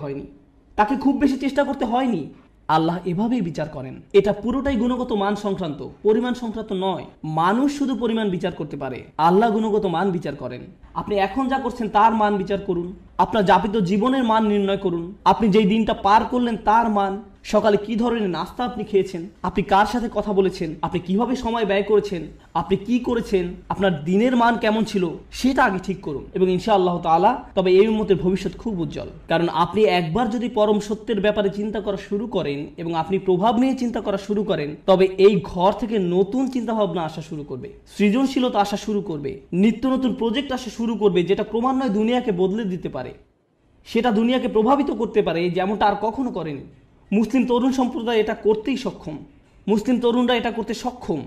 হয়নি। আল্লাহ এভাবেই বিচার করেন। এটা পুরোটাই গুণগত মান সংক্রান্ত, পরিমাণ সংক্রান্ত নয়। মানুষ শুধু পরিমাণ বিচার করতে পারে, আল্লাহ গুণগত মান বিচার করেন। আপনি এখন যা করছেন তার মান বিচার করুন, আপনার যাপিত জীবনের মান নির্ণয় করুন, আপনি যেই দিনটা পার করলেন তার মান, সকালে কি ধরনের নাস্তা আপনি খেয়েছেন, আপনি কার সাথে কথা বলেছেন, আপনি কিভাবে সময় ব্যয় করেছেন, আপনি কি করেছেন, আপনার দিনের মান কেমন ছিল, সেটা আগে ঠিক করুন এবং ইনশাআল্লাহ তাআলা তবে এই উম্মতের ভবিষ্যৎ খুব উজ্জ্বল। কারণ আপনি একবার যদি পরম সত্যের ব্যাপারে চিন্তা করা শুরু করেন এবং আপনি প্রভাব নিয়ে চিন্তা করা শুরু করেন, তবে এই ঘর থেকে নতুন চিন্তা ভাবনা আসা শুরু করবে, সৃজনশীলতা আসা শুরু করবে, নিত্য নতুন প্রজেক্ট আসা শুরু করবে, যেটা ক্রমান্বয়ে দুনিয়াকে বদলে দিতে পারে, সেটা দুনিয়াকে প্রভাবিত করতে পারে যেমনটা আর কখনো করেনি। মুসলিম তরুণ সম্প্রদায় এটা করতেই সক্ষম, মুসলিম তরুণরা এটা করতে সক্ষম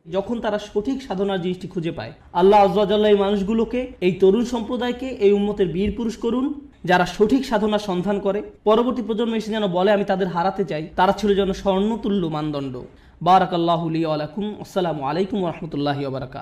যখন তারা সঠিক সাধনার জিনিসটি খুঁজে পায়। আল্লাহ আযজা ওয়া জাল্লা এই মানুষগুলোকে, এই তরুণ সম্প্রদায়কে এই উম্মতের বীর পুরুষ করুন, যারা সঠিক সাধনার সন্ধান করে। পরবর্তী প্রজন্ম এসে যেন বলে আমি তাদের হারাতে চাই, তারা ছিল যেন স্বর্ণতুল্য মানদণ্ড। বারাকাল্লাহু লি ওয়া লাকুম। আসসালামু আলাইকুম ওয়া রাহমাতুল্লাহি ওয়া বারাকাতুহু।